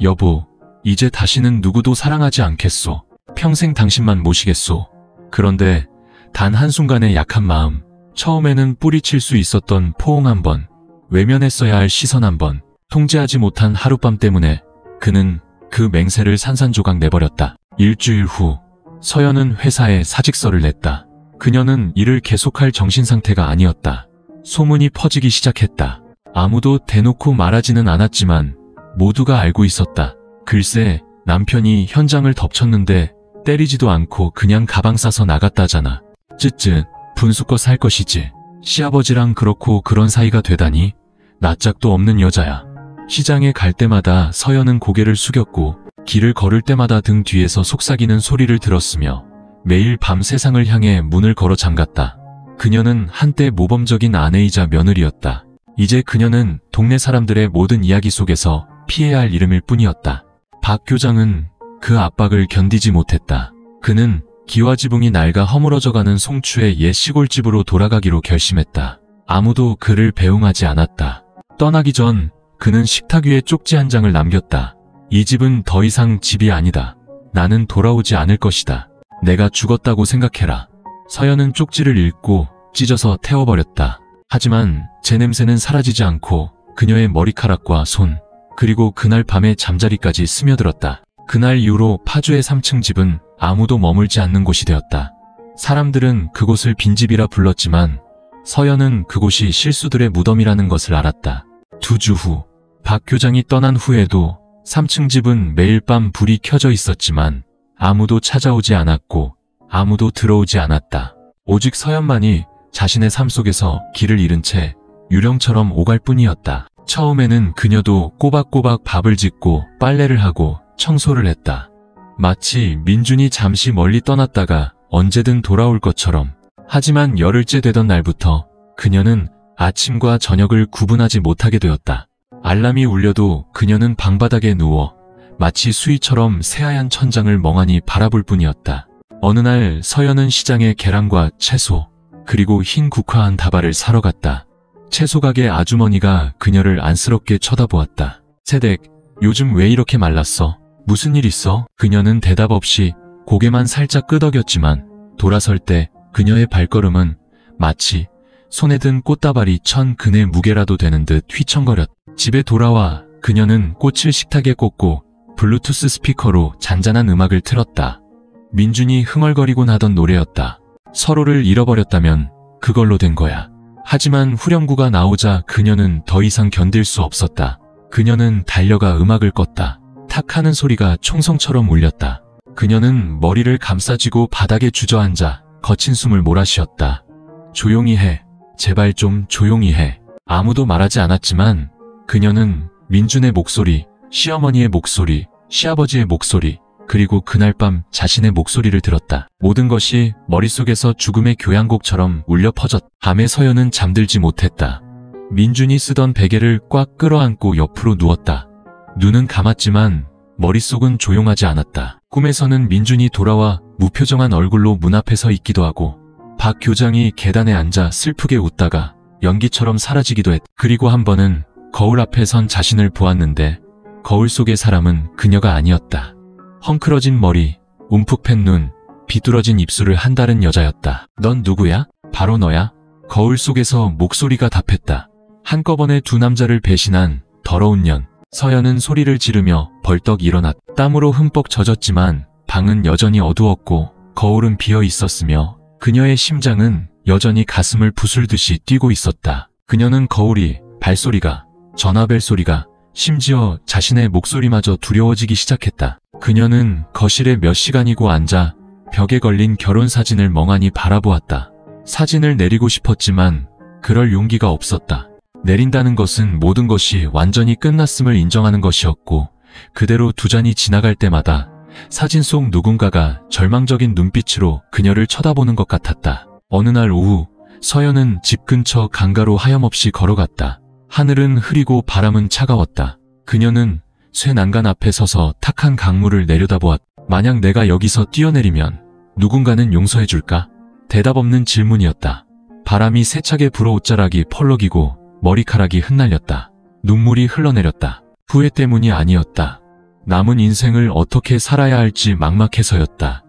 여보, 이제 다시는 누구도 사랑하지 않겠소. 평생 당신만 모시겠소. 그런데 단 한순간의 약한 마음, 처음에는 뿌리칠 수 있었던 포옹 한 번, 외면했어야 할 시선 한 번, 통제하지 못한 하룻밤 때문에 그는 그 맹세를 산산조각 내버렸다. 일주일 후 서연은 회사에 사직서를 냈다. 그녀는 일을 계속할 정신상태가 아니었다. 소문이 퍼지기 시작했다. 아무도 대놓고 말하지는 않았지만 모두가 알고 있었다. 글쎄, 남편이 현장을 덮쳤는데 때리지도 않고 그냥 가방 싸서 나갔다잖아. 쯧쯧, 분수껏 살 것이지. 시아버지랑 그렇고 그런 사이가 되다니. 낯짝도 없는 여자야. 시장에 갈 때마다 서연은 고개를 숙였고 길을 걸을 때마다 등 뒤에서 속삭이는 소리를 들었으며 매일 밤 세상을 향해 문을 걸어 잠갔다. 그녀는 한때 모범적인 아내이자 며느리였다. 이제 그녀는 동네 사람들의 모든 이야기 속에서 피해야 할 이름일 뿐이었다. 박 교장은 그 압박을 견디지 못했다. 그는 기와지붕이 낡아 허물어져가는 송추의 옛 시골집으로 돌아가기로 결심했다. 아무도 그를 배웅하지 않았다. 떠나기 전 그는 식탁 위에 쪽지 한 장을 남겼다. 이 집은 더 이상 집이 아니다. 나는 돌아오지 않을 것이다. 내가 죽었다고 생각해라. 서연은 쪽지를 읽고 찢어서 태워버렸다. 하지만 제 냄새는 사라지지 않고 그녀의 머리카락과 손, 그리고 그날 밤의 잠자리까지 스며들었다. 그날 이후로 파주의 3층 집은 아무도 머물지 않는 곳이 되었다. 사람들은 그곳을 빈집이라 불렀지만 서연은 그곳이 실수들의 무덤이라는 것을 알았다. 2주 후, 박 교장이 떠난 후에도 3층 집은 매일 밤 불이 켜져 있었지만 아무도 찾아오지 않았고 아무도 들어오지 않았다. 오직 서연만이 자신의 삶 속에서 길을 잃은 채 유령처럼 오갈 뿐이었다. 처음에는 그녀도 꼬박꼬박 밥을 짓고 빨래를 하고 청소를 했다. 마치 민준이 잠시 멀리 떠났다가 언제든 돌아올 것처럼. 하지만 열흘째 되던 날부터 그녀는 아침과 저녁을 구분하지 못하게 되었다. 알람이 울려도 그녀는 방바닥에 누워 마치 수위처럼 새하얀 천장을 멍하니 바라볼 뿐이었다. 어느 날 서연은 시장에 계란과 채소, 그리고 흰 국화한 다발을 사러 갔다. 채소 가게 아주머니가 그녀를 안쓰럽게 쳐다보았다. 세댁, 요즘 왜 이렇게 말랐어? 무슨 일 있어? 그녀는 대답 없이 고개만 살짝 끄덕였지만 돌아설 때 그녀의 발걸음은 마치 손에 든 꽃다발이 천 근의 무게라도 되는 듯 휘청거렸다. 집에 돌아와 그녀는 꽃을 식탁에 꽂고 블루투스 스피커로 잔잔한 음악을 틀었다. 민준이 흥얼거리곤 하던 노래였다. 서로를 잃어버렸다면 그걸로 된 거야. 하지만 후렴구가 나오자 그녀는 더 이상 견딜 수 없었다. 그녀는 달려가 음악을 껐다. 탁 하는 소리가 총성처럼 울렸다. 그녀는 머리를 감싸쥐고 바닥에 주저앉아 거친 숨을 몰아쉬었다. 조용히 해. 제발 좀 조용히 해. 아무도 말하지 않았지만 그녀는 민준의 목소리, 시어머니의 목소리, 시아버지의 목소리, 그리고 그날 밤 자신의 목소리를 들었다. 모든 것이 머릿속에서 죽음의 교향곡처럼 울려 퍼졌다. 밤에 서연은 잠들지 못했다. 민준이 쓰던 베개를 꽉 끌어안고 옆으로 누웠다. 눈은 감았지만 머릿속은 조용하지 않았다. 꿈에서는 민준이 돌아와 무표정한 얼굴로 문 앞에 서 있기도 하고 박 교장이 계단에 앉아 슬프게 웃다가 연기처럼 사라지기도 했다. 그리고 한 번은 거울 앞에 선 자신을 보았는데 거울 속의 사람은 그녀가 아니었다. 헝클어진 머리, 움푹 팬 눈, 비뚤어진 입술을 한 다른 여자였다. 넌 누구야? 바로 너야? 거울 속에서 목소리가 답했다. 한꺼번에 두 남자를 배신한 더러운 년. 서연은 소리를 지르며 벌떡 일어났다. 땀으로 흠뻑 젖었지만 방은 여전히 어두웠고 거울은 비어 있었으며 그녀의 심장은 여전히 가슴을 부술듯이 뛰고 있었다. 그녀는 거울이, 발소리가, 전화벨 소리가, 심지어 자신의 목소리마저 두려워지기 시작했다. 그녀는 거실에 몇 시간이고 앉아 벽에 걸린 결혼사진을 멍하니 바라보았다. 사진을 내리고 싶었지만 그럴 용기가 없었다. 내린다는 것은 모든 것이 완전히 끝났음을 인정하는 것이었고 그대로 두 잔이 지나갈 때마다 사진 속 누군가가 절망적인 눈빛으로 그녀를 쳐다보는 것 같았다. 어느 날 오후 서연은 집 근처 강가로 하염없이 걸어갔다. 하늘은 흐리고 바람은 차가웠다. 그녀는 쇠 난간 앞에 서서 탁한 강물을 내려다보았다. 만약 내가 여기서 뛰어내리면 누군가는 용서해줄까? 대답 없는 질문이었다. 바람이 세차게 불어 옷자락이 펄럭이고 머리카락이 흩날렸다. 눈물이 흘러내렸다. 후회 때문이 아니었다. 남은 인생을 어떻게 살아야 할지 막막해서였다.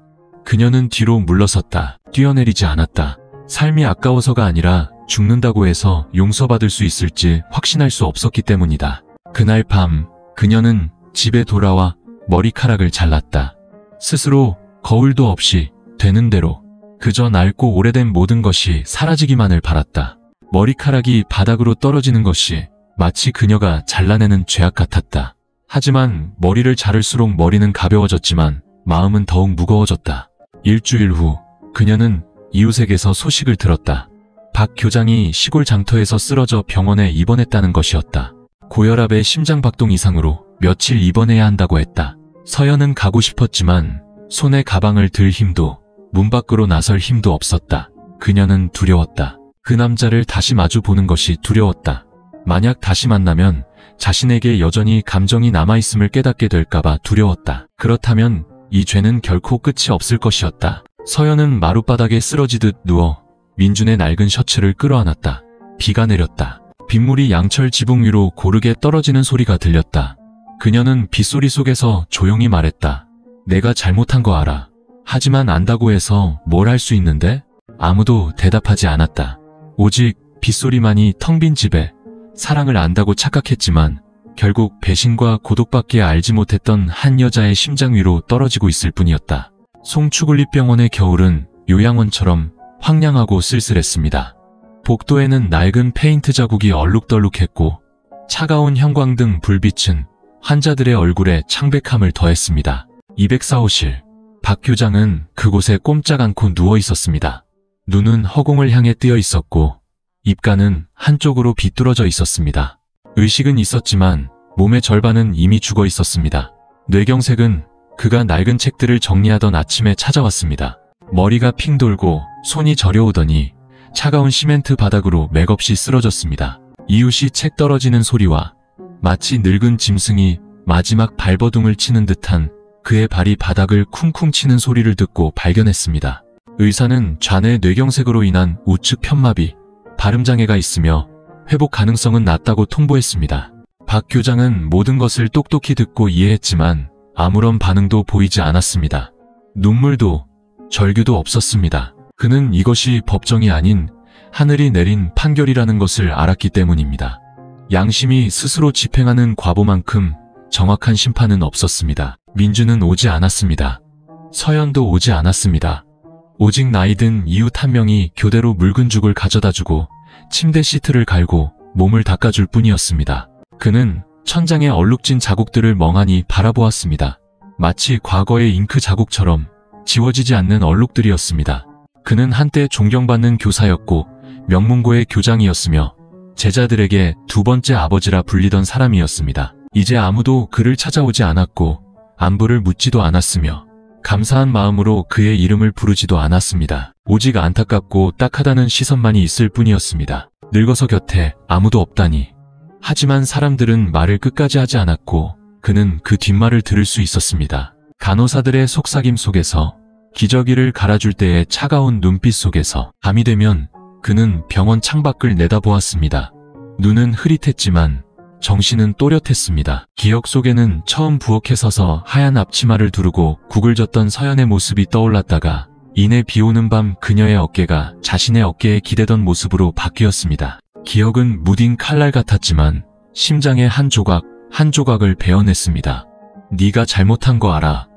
그녀는 뒤로 물러섰다. 뛰어내리지 않았다. 삶이 아까워서가 아니라 죽는다고 해서 용서받을 수 있을지 확신할 수 없었기 때문이다. 그날 밤 그녀는 집에 돌아와 머리카락을 잘랐다. 스스로 거울도 없이 되는 대로 그저 낡고 오래된 모든 것이 사라지기만을 바랐다. 머리카락이 바닥으로 떨어지는 것이 마치 그녀가 잘라내는 죄악 같았다. 하지만 머리를 자를수록 머리는 가벼워졌지만 마음은 더욱 무거워졌다. 일주일 후 그녀는 이웃에게서 소식을 들었다. 박 교장이 시골 장터에서 쓰러져 병원에 입원했다는 것이었다. 고혈압의 심장박동 이상으로 며칠 입원해야 한다고 했다. 서연은 가고 싶었지만 손에 가방을 들 힘도 문 밖으로 나설 힘도 없었다. 그녀는 두려웠다. 그 남자를 다시 마주 보는 것이 두려웠다. 만약 다시 만나면 자신에게 여전히 감정이 남아있음을 깨닫게 될까봐 두려웠다. 그렇다면 이 죄는 결코 끝이 없을 것이었다. 서연은 마룻바닥에 쓰러지듯 누워 민준의 낡은 셔츠를 끌어안았다. 비가 내렸다. 빗물이 양철 지붕 위로 고르게 떨어지는 소리가 들렸다. 그녀는 빗소리 속에서 조용히 말했다. 내가 잘못한 거 알아. 하지만 안다고 해서 뭘 할 수 있는데? 아무도 대답하지 않았다. 오직 빗소리만이 텅 빈 집에 사랑을 안다고 착각했지만 결국 배신과 고독밖에 알지 못했던 한 여자의 심장 위로 떨어지고 있을 뿐이었다. 송추굴립병원의 겨울은 요양원처럼 황량하고 쓸쓸했습니다. 복도에는 낡은 페인트 자국이 얼룩덜룩했고 차가운 형광등 불빛은 환자들의 얼굴에 창백함을 더했습니다. 204호실. 박 교장은 그곳에 꼼짝 않고 누워 있었습니다. 눈은 허공을 향해 뜨여 있었고 입가는 한쪽으로 비뚤어져 있었습니다. 의식은 있었지만 몸의 절반은 이미 죽어 있었습니다. 뇌경색은 그가 낡은 책들을 정리하던 아침에 찾아왔습니다. 머리가 핑 돌고 손이 저려오더니 차가운 시멘트 바닥으로 맥없이 쓰러졌습니다. 이웃이 책 떨어지는 소리와 마치 늙은 짐승이 마지막 발버둥을 치는 듯한 그의 발이 바닥을 쿵쿵 치는 소리를 듣고 발견했습니다. 의사는 좌뇌 뇌경색으로 인한 우측 편마비, 발음장애가 있으며 회복 가능성은 낮다고 통보했습니다. 박 교장은 모든 것을 똑똑히 듣고 이해했지만 아무런 반응도 보이지 않았습니다. 눈물도 절규도 없었습니다. 그는 이것이 법정이 아닌 하늘이 내린 판결이라는 것을 알았기 때문입니다. 양심이 스스로 집행하는 과보만큼 정확한 심판은 없었습니다. 민주는 오지 않았습니다. 서연도 오지 않았습니다. 오직 나이든 이웃 한 명이 교대로 묽은 죽을 가져다주고 침대 시트를 갈고 몸을 닦아줄 뿐이었습니다. 그는 천장에 얼룩진 자국들을 멍하니 바라보았습니다. 마치 과거의 잉크 자국처럼 지워지지 않는 얼룩들이었습니다. 그는 한때 존경받는 교사였고 명문고의 교장이었으며 제자들에게 두 번째 아버지라 불리던 사람이었습니다. 이제 아무도 그를 찾아오지 않았고 안부를 묻지도 않았으며 감사한 마음으로 그의 이름을 부르지도 않았습니다. 오직 안타깝고 딱하다는 시선만이 있을 뿐이었습니다. 늙어서 곁에 아무도 없다니. 하지만 사람들은 말을 끝까지 하지 않았고 그는 그 뒷말을 들을 수 있었습니다. 간호사들의 속삭임 속에서, 기저귀를 갈아줄 때의 차가운 눈빛 속에서, 밤이 되면 그는 병원 창밖을 내다보았습니다. 눈은 흐릿했지만 정신은 또렷했습니다. 기억 속에는 처음 부엌에 서서 하얀 앞치마를 두르고 국을 젓던 서연의 모습이 떠올랐다가 이내 비오는 밤 그녀의 어깨가 자신의 어깨에 기대던 모습으로 바뀌었습니다. 기억은 무딘 칼날 같았지만 심장의 한 조각 한 조각을 베어냈습니다. 네가 잘못한 거 알아.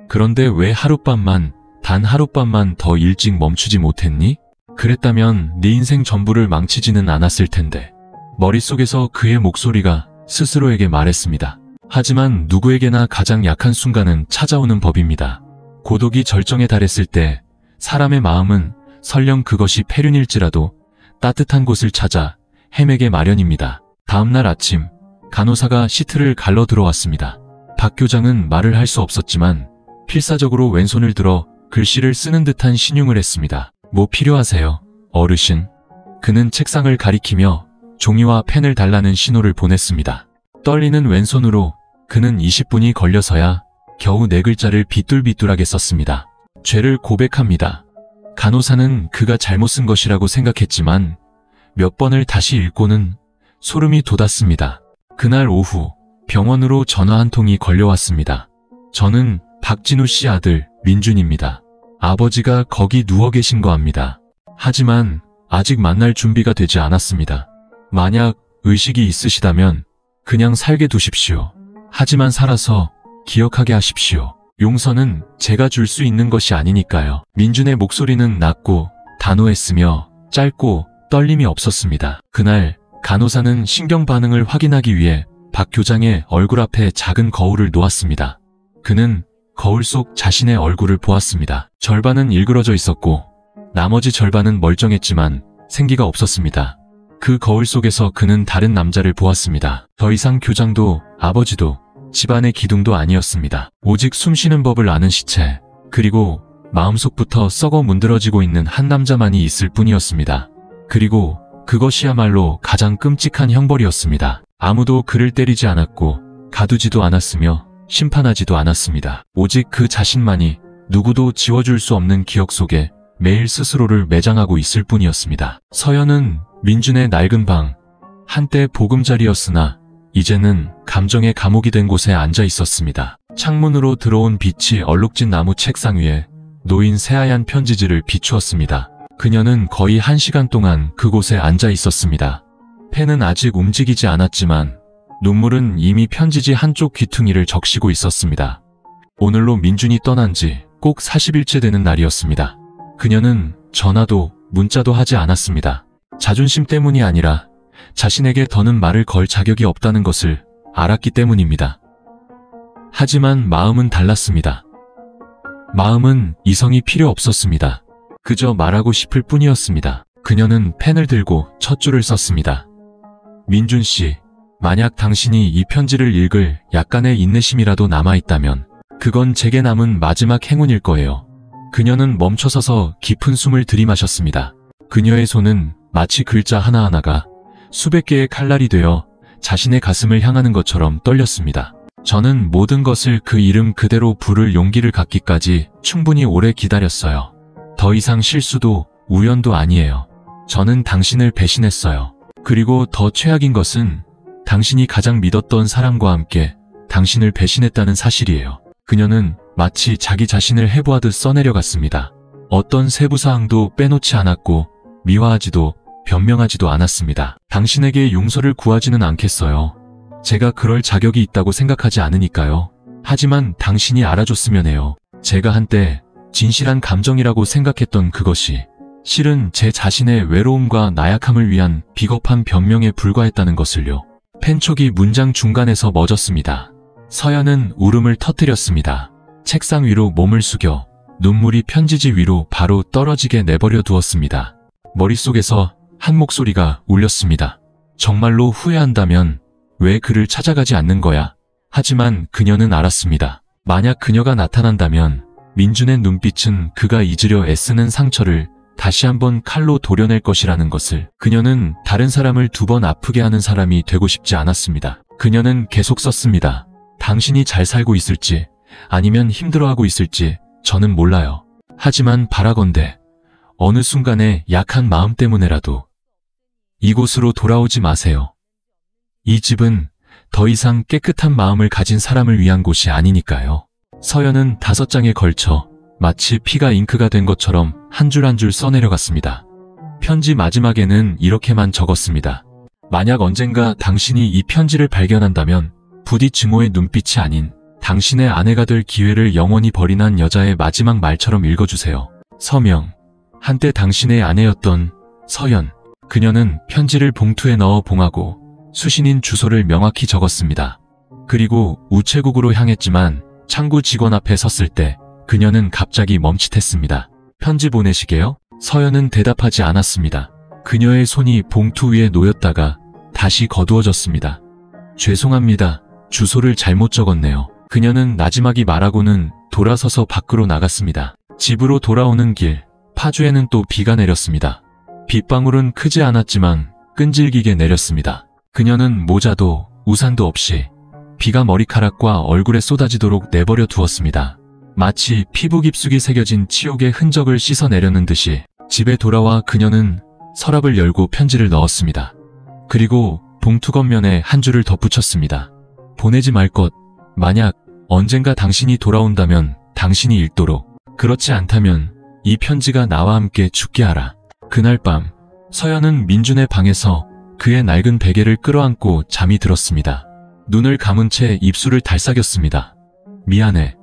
그런데 왜 하룻밤만, 단 하룻밤만 더 일찍 멈추지 못했니? 그랬다면 네 인생 전부를 망치지는 않았을 텐데. 머릿속에서 그의 목소리가 스스로에게 말했습니다. 하지만 누구에게나 가장 약한 순간은 찾아오는 법입니다. 고독이 절정에 달했을 때 사람의 마음은 설령 그것이 폐륜일지라도 따뜻한 곳을 찾아 헤매게 마련입니다. 다음날 아침, 간호사가 시트를 갈러 들어왔습니다. 박 교장은 말을 할 수 없었지만 필사적으로 왼손을 들어 글씨를 쓰는 듯한 신용을 했습니다. 뭐 필요하세요, 어르신? 그는 책상을 가리키며 종이와 펜을 달라는 신호를 보냈습니다. 떨리는 왼손으로 그는 20분이 걸려서야 겨우 4글자를 비뚤비뚤하게 썼습니다. 죄를 고백합니다. 간호사는 그가 잘못 쓴 것이라고 생각했지만 몇 번을 다시 읽고는 소름이 돋았습니다. 그날 오후 병원으로 전화 한 통이 걸려왔습니다. 저는 박진우 씨 아들 민준입니다. 아버지가 거기 누워 계신 거 압니다. 하지만 아직 만날 준비가 되지 않았습니다. 만약 의식이 있으시다면 그냥 살게 두십시오. 하지만 살아서 기억하게 하십시오. 용서는 제가 줄 수 있는 것이 아니니까요. 민준의 목소리는 낮고 단호했으며 짧고 떨림이 없었습니다. 그날 간호사는 신경 반응을 확인하기 위해 박 교장의 얼굴 앞에 작은 거울을 놓았습니다. 그는 거울 속 자신의 얼굴을 보았습니다. 절반은 일그러져 있었고 나머지 절반은 멀쩡했지만 생기가 없었습니다. 그 거울 속에서 그는 다른 남자를 보았습니다. 더 이상 교장도 아버지도 집안의 기둥도 아니었습니다. 오직 숨쉬는 법을 아는 시체, 그리고 마음속부터 썩어 문드러지고 있는 한 남자만이 있을 뿐이었습니다. 그리고 그것이야말로 가장 끔찍한 형벌이었습니다. 아무도 그를 때리지 않았고 가두지도 않았으며 심판하지도 않았습니다. 오직 그 자신만이 누구도 지워줄 수 없는 기억 속에 매일 스스로를 매장하고 있을 뿐이었습니다. 서연은 민준의 낡은 방, 한때 보금자리였으나 이제는 감정의 감옥이 된 곳에 앉아 있었습니다. 창문으로 들어온 빛이 얼룩진 나무 책상 위에 놓인 새하얀 편지지를 비추었습니다. 그녀는 거의 1시간 동안 그곳에 앉아 있었습니다. 펜은 아직 움직이지 않았지만 눈물은 이미 편지지 한쪽 귀퉁이를 적시고 있었습니다. 오늘로 민준이 떠난 지 꼭 40일째 되는 날이었습니다. 그녀는 전화도 문자도 하지 않았습니다. 자존심 때문이 아니라 자신에게 더는 말을 걸 자격이 없다는 것을 알았기 때문입니다. 하지만 마음은 달랐습니다. 마음은 이성이 필요 없었습니다. 그저 말하고 싶을 뿐이었습니다. 그녀는 펜을 들고 첫 줄을 썼습니다. 민준 씨, 만약 당신이 이 편지를 읽을 약간의 인내심이라도 남아있다면 그건 제게 남은 마지막 행운일 거예요. 그녀는 멈춰서서 깊은 숨을 들이마셨습니다. 그녀의 손은 마치 글자 하나하나가 수백 개의 칼날이 되어 자신의 가슴을 향하는 것처럼 떨렸습니다. 저는 모든 것을 그 이름 그대로 부를 용기를 갖기까지 충분히 오래 기다렸어요. 더 이상 실수도 우연도 아니에요. 저는 당신을 배신했어요. 그리고 더 최악인 것은 당신이 가장 믿었던 사람과 함께 당신을 배신했다는 사실이에요. 그녀는 마치 자기 자신을 해부하듯 써내려갔습니다. 어떤 세부사항도 빼놓지 않았고 미화하지도 변명하지도 않았습니다. 당신에게 용서를 구하지는 않겠어요. 제가 그럴 자격이 있다고 생각하지 않으니까요. 하지만 당신이 알아줬으면 해요. 제가 한때 진실한 감정이라고 생각했던 그것이 실은 제 자신의 외로움과 나약함을 위한 비겁한 변명에 불과했다는 것을요. 펜촉이 문장 중간에서 멎었습니다. 서연은 울음을 터뜨렸습니다. 책상 위로 몸을 숙여 눈물이 편지지 위로 바로 떨어지게 내버려 두었습니다. 머릿속에서 한 목소리가 울렸습니다. 정말로 후회한다면 왜 그를 찾아가지 않는 거야? 하지만 그녀는 알았습니다. 만약 그녀가 나타난다면 민준의 눈빛은 그가 잊으려 애쓰는 상처를 다시 한번 칼로 도려낼 것이라는 것을. 그녀는 다른 사람을 2번 아프게 하는 사람이 되고 싶지 않았습니다. 그녀는 계속 썼습니다. 당신이 잘 살고 있을지 아니면 힘들어하고 있을지 저는 몰라요. 하지만 바라건대 어느 순간에 약한 마음 때문에라도 이곳으로 돌아오지 마세요. 이 집은 더 이상 깨끗한 마음을 가진 사람을 위한 곳이 아니니까요. 서연은 5장에 걸쳐 마치 피가 잉크가 된 것처럼 한 줄 한 줄 써내려갔습니다. 편지 마지막에는 이렇게만 적었습니다. 만약 언젠가 당신이 이 편지를 발견한다면 부디 증오의 눈빛이 아닌 당신의 아내가 될 기회를 영원히 버린한 여자의 마지막 말처럼 읽어주세요. 서명. 한때 당신의 아내였던 서연. 그녀는 편지를 봉투에 넣어 봉하고 수신인 주소를 명확히 적었습니다. 그리고 우체국으로 향했지만 창구 직원 앞에 섰을 때 그녀는 갑자기 멈칫했습니다. 편지 보내시게요? 서연은 대답하지 않았습니다. 그녀의 손이 봉투 위에 놓였다가 다시 거두어졌습니다. 죄송합니다. 주소를 잘못 적었네요. 그녀는 나지막이 말하고는 돌아서서 밖으로 나갔습니다. 집으로 돌아오는 길, 파주에는 또 비가 내렸습니다. 빗방울은 크지 않았지만 끈질기게 내렸습니다. 그녀는 모자도 우산도 없이 비가 머리카락과 얼굴에 쏟아지도록 내버려 두었습니다. 마치 피부 깊숙이 새겨진 치욕의 흔적을 씻어내려는 듯이 집에 돌아와 그녀는 서랍을 열고 편지를 넣었습니다. 그리고 봉투 겉면에 한 줄을 덧붙였습니다. 보내지 말 것. 만약 언젠가 당신이 돌아온다면 당신이 읽도록. 그렇지 않다면 이 편지가 나와 함께 죽게 하라. 그날 밤 서연은 민준의 방에서 그의 낡은 베개를 끌어안고 잠이 들었습니다. 눈을 감은 채 입술을 달싹였습니다. 미안해.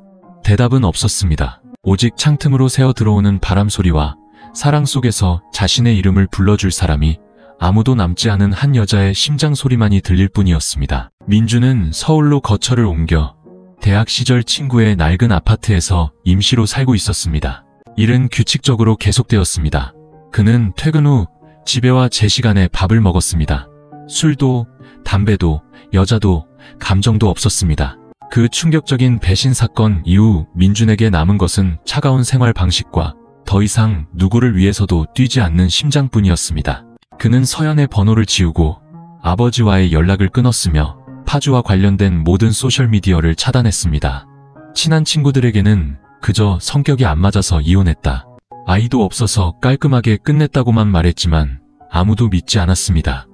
대답은 없었습니다. 오직 창틈으로 새어 들어오는 바람 소리와 사랑 속에서 자신의 이름을 불러줄 사람이 아무도 남지 않은 한 여자의 심장 소리만이 들릴 뿐이었습니다. 민주는 서울로 거처를 옮겨 대학 시절 친구의 낡은 아파트에서 임시로 살고 있었습니다. 일은 규칙적으로 계속되었습니다. 그는 퇴근 후 집에와 제 시간에 밥을 먹었습니다. 술도, 담배도, 여자도, 감정도 없었습니다. 그 충격적인 배신 사건 이후 민준에게 남은 것은 차가운 생활 방식과 더 이상 누구를 위해서도 뛰지 않는 심장뿐이었습니다. 그는 서연의 번호를 지우고 아버지와의 연락을 끊었으며 파주와 관련된 모든 소셜미디어를 차단했습니다. 친한 친구들에게는 그저 성격이 안 맞아서 이혼했다. 아이도 없어서 깔끔하게 끝냈다고만 말했지만 아무도 믿지 않았습니다.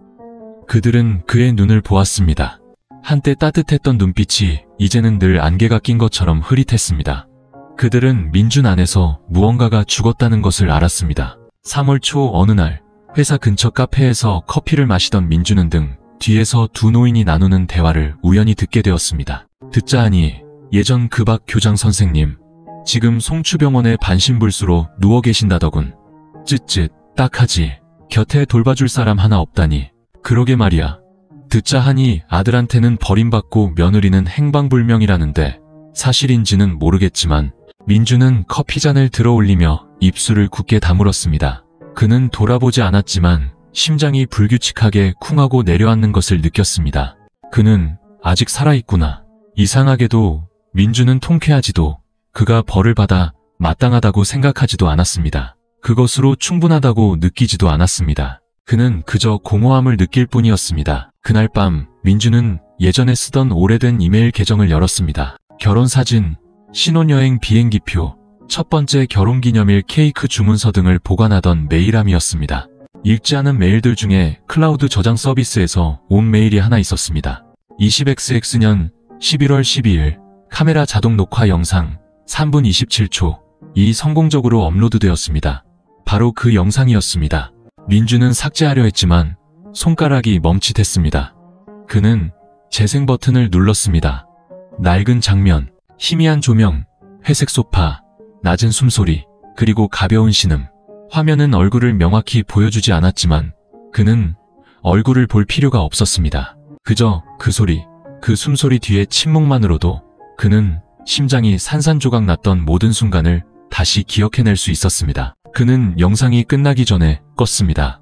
그들은 그의 눈을 보았습니다. 한때 따뜻했던 눈빛이 이제는 늘 안개가 낀 것처럼 흐릿했습니다. 그들은 민준 안에서 무언가가 죽었다는 것을 알았습니다. 3월 초 어느 날 회사 근처 카페에서 커피를 마시던 민준은 등 뒤에서 두 노인이 나누는 대화를 우연히 듣게 되었습니다. 듣자 하니 예전 그 박 교장 선생님 지금 송추병원에 반신불수로 누워 계신다더군. 쯧쯧 딱하지. 곁에 돌봐줄 사람 하나 없다니. 그러게 말이야. 듣자 하니 아들한테는 버림받고 며느리는 행방불명이라는데 사실인지는 모르겠지만 민주는 커피잔을 들어 올리며 입술을 굳게 다물었습니다. 그는 돌아보지 않았지만 심장이 불규칙하게 쿵하고 내려앉는 것을 느꼈습니다. 그는 아직 살아있구나. 이상하게도 민주는 통쾌하지도 그가 벌을 받아 마땅하다고 생각하지도 않았습니다. 그것으로 충분하다고 느끼지도 않았습니다. 그는 그저 공허함을 느낄 뿐이었습니다. 그날 밤 민주는 예전에 쓰던 오래된 이메일 계정을 열었습니다. 결혼사진, 신혼여행 비행기표, 첫 번째 결혼기념일 케이크 주문서 등을 보관하던 메일함이었습니다. 읽지 않은 메일들 중에 클라우드 저장 서비스에서 온 메일이 하나 있었습니다. 20XX 년 11월 12일 카메라 자동 녹화 영상 3분 27초. 이 성공적으로 업로드되었습니다. 바로 그 영상이었습니다. 민주는 삭제하려 했지만 손가락이 멈칫했습니다. 그는 재생 버튼을 눌렀습니다. 낡은 장면, 희미한 조명, 회색 소파, 낮은 숨소리, 그리고 가벼운 신음. 화면은 얼굴을 명확히 보여주지 않았지만 그는 얼굴을 볼 필요가 없었습니다. 그저 그 소리, 그 숨소리 뒤의 침묵만으로도 그는 심장이 산산조각 났던 모든 순간을 다시 기억해낼 수 있었습니다. 그는 영상이 끝나기 전에 껐습니다.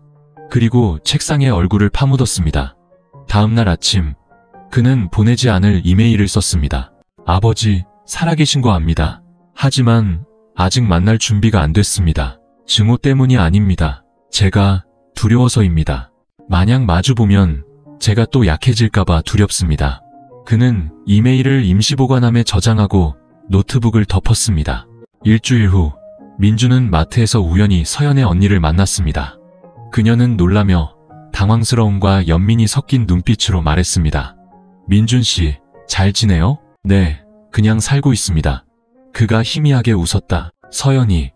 그리고 책상에 얼굴을 파묻었습니다. 다음날 아침, 그는 보내지 않을 이메일을 썼습니다. 아버지, 살아계신 거 압니다. 하지만 아직 만날 준비가 안 됐습니다. 증오 때문이 아닙니다. 제가 두려워서입니다. 만약 마주보면 제가 또 약해질까봐 두렵습니다. 그는 이메일을 임시보관함에 저장하고 노트북을 덮었습니다. 일주일 후, 민주는 마트에서 우연히 서연의 언니를 만났습니다. 그녀는 놀라며 당황스러움과 연민이 섞인 눈빛으로 말했습니다. 민준 씨, 잘 지내요? 네, 그냥 살고 있습니다. 그가 희미하게 웃었다. 서연이,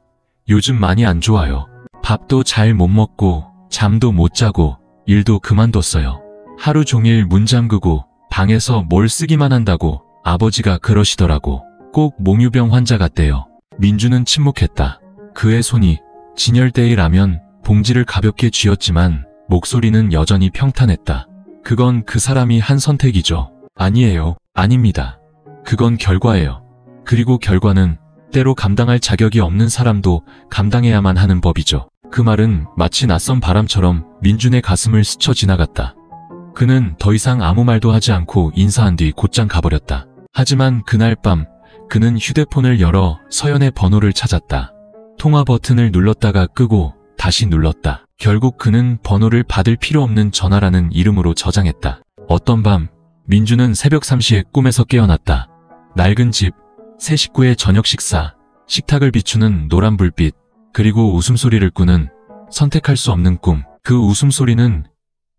요즘 많이 안 좋아요. 밥도 잘 못 먹고, 잠도 못 자고, 일도 그만뒀어요. 하루 종일 문 잠그고, 방에서 뭘 쓰기만 한다고 아버지가 그러시더라고. 꼭 몽유병 환자 같대요. 민주는 침묵했다. 그의 손이 진열대의 라면 봉지를 가볍게 쥐었지만 목소리는 여전히 평탄했다. 그건 그 사람이 한 선택이죠. 아니에요. 아닙니다. 그건 결과예요. 그리고 결과는 때로 감당할 자격이 없는 사람도 감당해야만 하는 법이죠. 그 말은 마치 낯선 바람처럼 민준의 가슴을 스쳐 지나갔다. 그는 더 이상 아무 말도 하지 않고 인사한 뒤 곧장 가버렸다. 하지만 그날 밤 그는 휴대폰을 열어 서연의 번호를 찾았다. 통화 버튼을 눌렀다가 끄고 다시 눌렀다. 결국 그는 번호를 받을 필요 없는 전화라는 이름으로 저장했다. 어떤 밤 민주는 새벽 3시에 꿈에서 깨어났다. 낡은 집, 새 식구의 저녁 식사, 식탁을 비추는 노란 불빛, 그리고 웃음소리를 꾸는 선택할 수 없는 꿈. 그 웃음소리는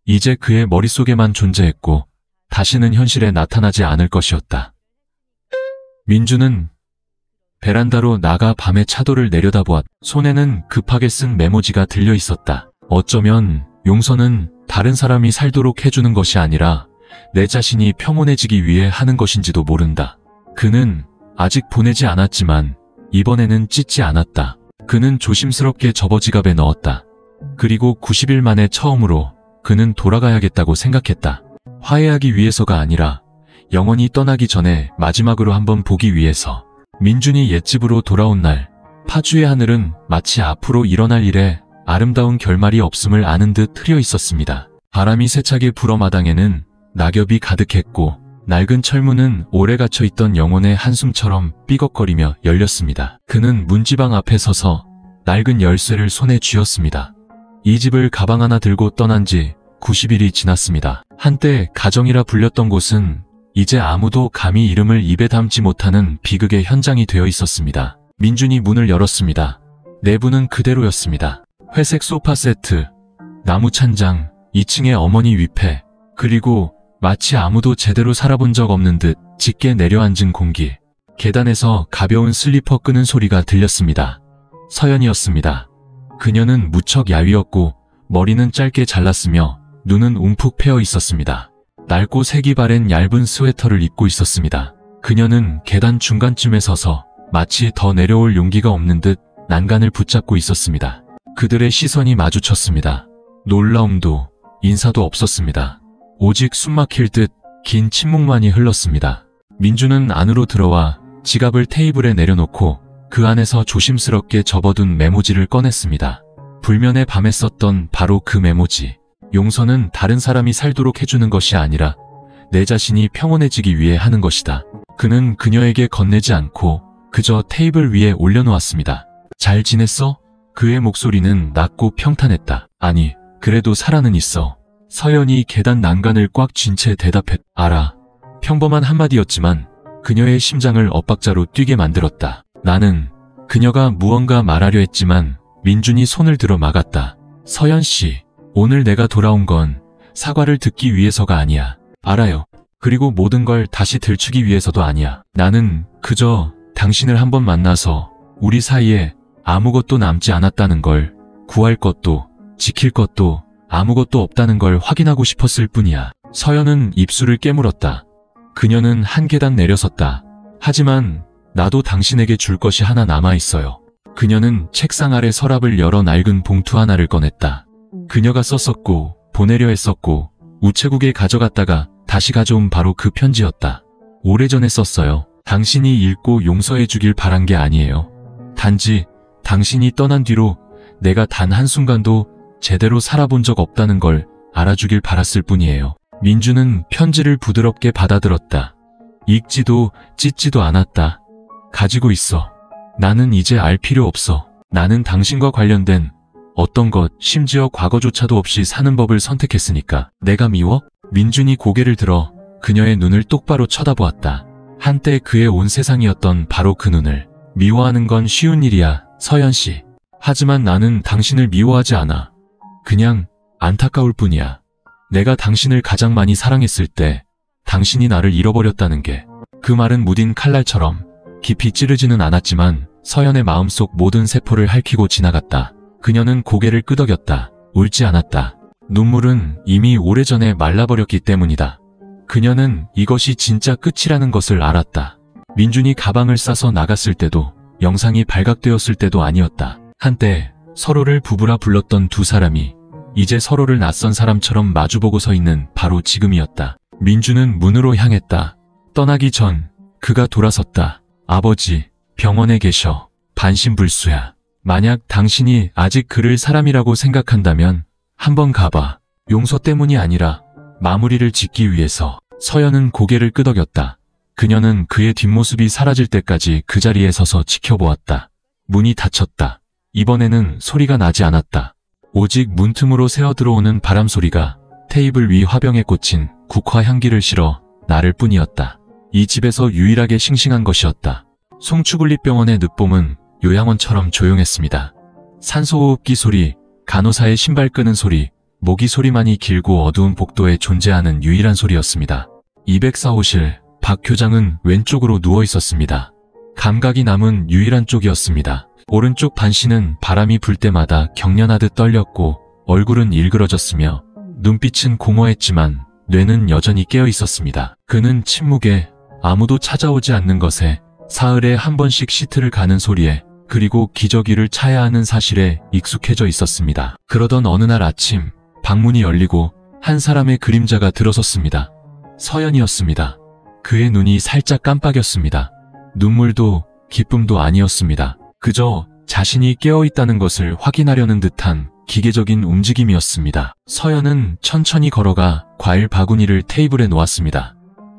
이제 그의 머릿속에만 존재했고 다시는 현실에 나타나지 않을 것이었다. 민주는 베란다로 나가 밤에 차도를 내려다보았다. 손에는 급하게 쓴 메모지가 들려 있었다. 어쩌면 용서는 다른 사람이 살도록 해주는 것이 아니라 내 자신이 평온해지기 위해 하는 것인지도 모른다. 그는 아직 보내지 않았지만 이번에는 찢지 않았다. 그는 조심스럽게 접어 지갑에 넣었다. 그리고 90일 만에 처음으로 그는 돌아가야겠다고 생각했다. 화해하기 위해서가 아니라 영원히 떠나기 전에 마지막으로 한번 보기 위해서. 민준이 옛집으로 돌아온 날, 파주의 하늘은 마치 앞으로 일어날 일에 아름다운 결말이 없음을 아는 듯 흐려 있었습니다. 바람이 세차게 불어 마당에는 낙엽이 가득했고 낡은 철문은 오래 갇혀있던 영혼의 한숨처럼 삐걱거리며 열렸습니다. 그는 문지방 앞에 서서 낡은 열쇠를 손에 쥐었습니다. 이 집을 가방 하나 들고 떠난 지 90일이 지났습니다. 한때 가정이라 불렸던 곳은 이제 아무도 감히 이름을 입에 담지 못하는 비극의 현장이 되어 있었습니다. 민준이 문을 열었습니다. 내부는 그대로였습니다. 회색 소파 세트, 나무 찬장, 2층의 어머니 위패, 그리고 마치 아무도 제대로 살아본 적 없는 듯 짙게 내려앉은 공기. 계단에서 가벼운 슬리퍼 끄는 소리가 들렸습니다. 서연이었습니다. 그녀는 무척 야위었고 머리는 짧게 잘랐으며 눈은 움푹 패어 있었습니다. 낡고 색이 바랜 얇은 스웨터를 입고 있었습니다. 그녀는 계단 중간쯤에 서서 마치 더 내려올 용기가 없는 듯 난간을 붙잡고 있었습니다. 그들의 시선이 마주쳤습니다. 놀라움도 인사도 없었습니다. 오직 숨막힐 듯 긴 침묵만이 흘렀습니다. 민주는 안으로 들어와 지갑을 테이블에 내려놓고 그 안에서 조심스럽게 접어둔 메모지를 꺼냈습니다. 불면의 밤에 썼던 바로 그 메모지. 용서는 다른 사람이 살도록 해주는 것이 아니라 내 자신이 평온해지기 위해 하는 것이다. 그는 그녀에게 건네지 않고 그저 테이블 위에 올려놓았습니다. 잘 지냈어? 그의 목소리는 낮고 평탄했다. 아니, 그래도 살아는 있어. 서연이 계단 난간을 꽉 쥔 채 대답했다. 알아. 평범한 한마디였지만 그녀의 심장을 엇박자로 뛰게 만들었다. 나는 그녀가 무언가 말하려 했지만 민준이 손을 들어 막았다. 서연 씨, 오늘 내가 돌아온 건 사과를 듣기 위해서가 아니야. 알아요. 그리고 모든 걸 다시 들추기 위해서도 아니야. 나는 그저 당신을 한번 만나서 우리 사이에 아무것도 남지 않았다는 걸, 구할 것도 지킬 것도 아무것도 없다는 걸 확인하고 싶었을 뿐이야. 서연은 입술을 깨물었다. 그녀는 한 계단 내려섰다. 하지만 나도 당신에게 줄 것이 하나 남아있어요. 그녀는 책상 아래 서랍을 열어 낡은 봉투 하나를 꺼냈다. 그녀가 썼었고 보내려 했었고 우체국에 가져갔다가 다시 가져온 바로 그 편지였다. 오래전에 썼어요. 당신이 읽고 용서해 주길 바란 게 아니에요. 단지 당신이 떠난 뒤로 내가 단 한순간도 제대로 살아본 적 없다는 걸 알아주길 바랐을 뿐이에요. 민주는 편지를 부드럽게 받아들었다. 읽지도 찢지도 않았다. 가지고 있어. 나는 이제 알 필요 없어. 나는 당신과 관련된 어떤 것, 심지어 과거조차도 없이 사는 법을 선택했으니까. 내가 미워? 민준이 고개를 들어 그녀의 눈을 똑바로 쳐다보았다. 한때 그의 온 세상이었던 바로 그 눈을. 미워하는 건 쉬운 일이야, 서연 씨. 하지만 나는 당신을 미워하지 않아. 그냥 안타까울 뿐이야. 내가 당신을 가장 많이 사랑했을 때 당신이 나를 잃어버렸다는 게. 그 말은 무딘 칼날처럼 깊이 찌르지는 않았지만 서연의 마음속 모든 세포를 핥히고 지나갔다. 그녀는 고개를 끄덕였다. 울지 않았다. 눈물은 이미 오래전에 말라버렸기 때문이다. 그녀는 이것이 진짜 끝이라는 것을 알았다. 민준이 가방을 싸서 나갔을 때도, 영상이 발각되었을 때도 아니었다. 한때 서로를 부부라 불렀던 두 사람이 이제 서로를 낯선 사람처럼 마주보고 서 있는 바로 지금이었다. 민준은 문으로 향했다. 떠나기 전 그가 돌아섰다. 아버지, 병원에 계셔. 반신불수야. 만약 당신이 아직 그를 사람이라고 생각한다면 한번 가봐. 용서 때문이 아니라 마무리를 짓기 위해서. 서연은 고개를 끄덕였다. 그녀는 그의 뒷모습이 사라질 때까지 그 자리에 서서 지켜보았다. 문이 닫혔다. 이번에는 소리가 나지 않았다. 오직 문틈으로 새어 들어오는 바람 소리가 테이블 위 화병에 꽂힌 국화 향기를 실어 나를 뿐이었다. 이 집에서 유일하게 싱싱한 것이었다. 송추군립병원의 늦봄은 요양원처럼 조용했습니다. 산소호흡기 소리, 간호사의 신발 끄는 소리, 모기 소리만이 길고 어두운 복도에 존재하는 유일한 소리였습니다. 204호실, 박 교장은 왼쪽으로 누워 있었습니다. 감각이 남은 유일한 쪽이었습니다. 오른쪽 반신은 바람이 불 때마다 경련하듯 떨렸고 얼굴은 일그러졌으며 눈빛은 공허했지만 뇌는 여전히 깨어 있었습니다. 그는 침묵에, 아무도 찾아오지 않는 것에, 사흘에 한 번씩 시트를 가는 소리에, 그리고 기저귀를 차야 하는 사실에 익숙해져 있었습니다. 그러던 어느 날 아침, 방문이 열리고 한 사람의 그림자가 들어섰습니다. 서연이었습니다. 그의 눈이 살짝 깜빡였습니다. 눈물도 기쁨도 아니었습니다. 그저 자신이 깨어있다는 것을 확인하려는 듯한 기계적인 움직임이었습니다. 서연은 천천히 걸어가 과일 바구니를 테이블에 놓았습니다.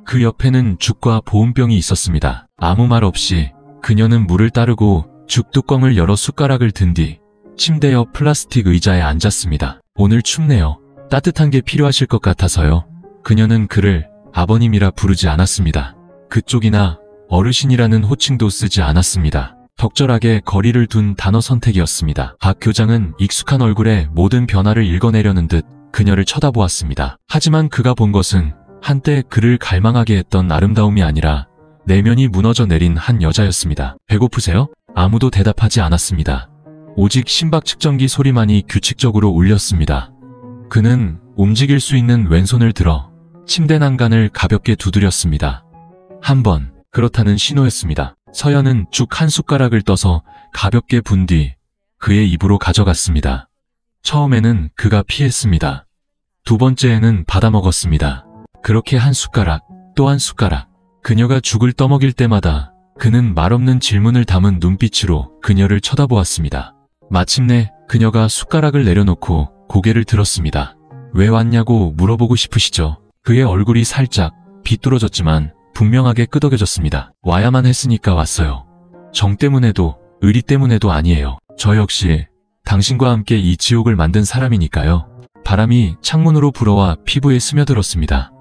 그 옆에는 죽과 보온병이 있었습니다. 아무 말 없이 그녀는 물을 따르고 죽 뚜껑을 열어 숟가락을 든 뒤 침대 옆 플라스틱 의자에 앉았습니다. 오늘 춥네요. 따뜻한 게 필요하실 것 같아서요. 그녀는 그를 아버님이라 부르지 않았습니다. 그쪽이나 어르신이라는 호칭도 쓰지 않았습니다. 적절하게 거리를 둔 단어 선택이었습니다. 박 교장은 익숙한 얼굴에 모든 변화를 읽어내려는 듯 그녀를 쳐다보았습니다. 하지만 그가 본 것은 한때 그를 갈망하게 했던 아름다움이 아니라 내면이 무너져 내린 한 여자였습니다. 배고프세요? 아무도 대답하지 않았습니다. 오직 심박 측정기 소리만이 규칙적으로 울렸습니다. 그는 움직일 수 있는 왼손을 들어 침대 난간을 가볍게 두드렸습니다. 한 번, 그렇다는 신호였습니다. 서연은 죽 한 숟가락을 떠서 가볍게 분 뒤 그의 입으로 가져갔습니다. 처음에는 그가 피했습니다. 두 번째에는 받아먹었습니다. 그렇게 한 숟가락, 또 한 숟가락. 그녀가 죽을 떠먹일 때마다 그는 말없는 질문을 담은 눈빛으로 그녀를 쳐다보았습니다. 마침내 그녀가 숟가락을 내려놓고 고개를 들었습니다. 왜 왔냐고 물어보고 싶으시죠? 그의 얼굴이 살짝 비뚤어졌지만 분명하게 끄덕여졌습니다. 와야만 했으니까 왔어요. 정 때문에도 의리 때문에도 아니에요. 저 역시 당신과 함께 이 지옥을 만든 사람이니까요. 바람이 창문으로 불어와 피부에 스며들었습니다.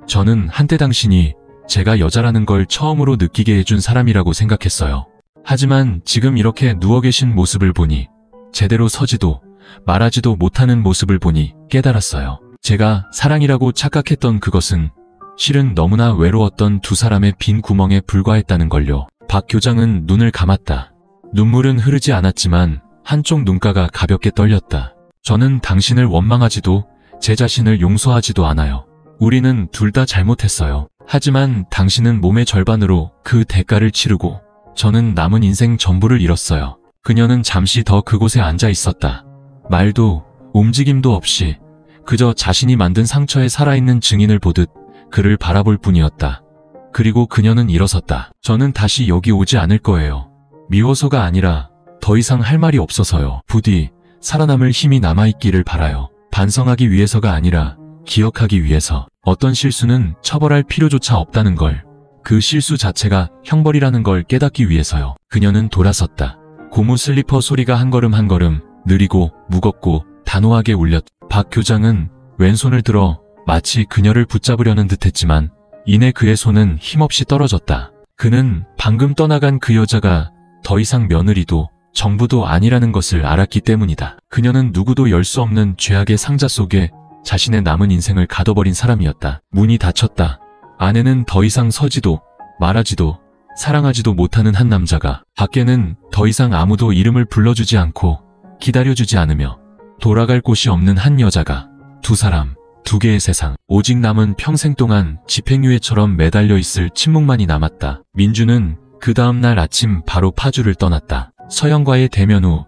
저는 한때 당신이 제가 여자라는 걸 처음으로 느끼게 해준 사람이라고 생각했어요. 하지만 지금 이렇게 누워 계신 모습을 보니, 제대로 서지도 말하지도 못하는 모습을 보니 깨달았어요. 제가 사랑이라고 착각했던 그것은 실은 너무나 외로웠던 두 사람의 빈 구멍에 불과했다는 걸요. 박 교장은 눈을 감았다. 눈물은 흐르지 않았지만 한쪽 눈가가 가볍게 떨렸다. 저는 당신을 원망하지도 제 자신을 용서하지도 않아요. 우리는 둘 다 잘못했어요. 하지만 당신은 몸의 절반으로 그 대가를 치르고 저는 남은 인생 전부를 잃었어요. 그녀는 잠시 더 그곳에 앉아 있었다. 말도 움직임도 없이 그저 자신이 만든 상처에 살아있는 증인을 보듯 그를 바라볼 뿐이었다. 그리고 그녀는 일어섰다. 저는 다시 여기 오지 않을 거예요. 미워서가 아니라 더 이상 할 말이 없어서요. 부디 살아남을 힘이 남아있기를 바라요. 반성하기 위해서가 아니라 기억하기 위해서. 어떤 실수는 처벌할 필요조차 없다는 걸, 그 실수 자체가 형벌이라는 걸 깨닫기 위해서요. 그녀는 돌아섰다. 고무 슬리퍼 소리가 한 걸음 한 걸음 느리고 무겁고 단호하게 울렸다. 박 교장은 왼손을 들어 마치 그녀를 붙잡으려는 듯했지만 이내 그의 손은 힘없이 떨어졌다. 그는 방금 떠나간 그 여자가 더 이상 며느리도 정부도 아니라는 것을 알았기 때문이다. 그녀는 누구도 열 수 없는 죄악의 상자 속에 자신의 남은 인생을 가둬버린 사람이었다. 문이 닫혔다. 안에는 더 이상 서지도 말하지도 사랑하지도 못하는 한 남자가, 밖에는 더 이상 아무도 이름을 불러주지 않고 기다려주지 않으며 돌아갈 곳이 없는 한 여자가, 두 사람, 두 개의 세상. 오직 남은 평생 동안 집행유예처럼 매달려 있을 침묵만이 남았다. 민주는 그 다음날 아침 바로 파주를 떠났다. 서영과의 대면 후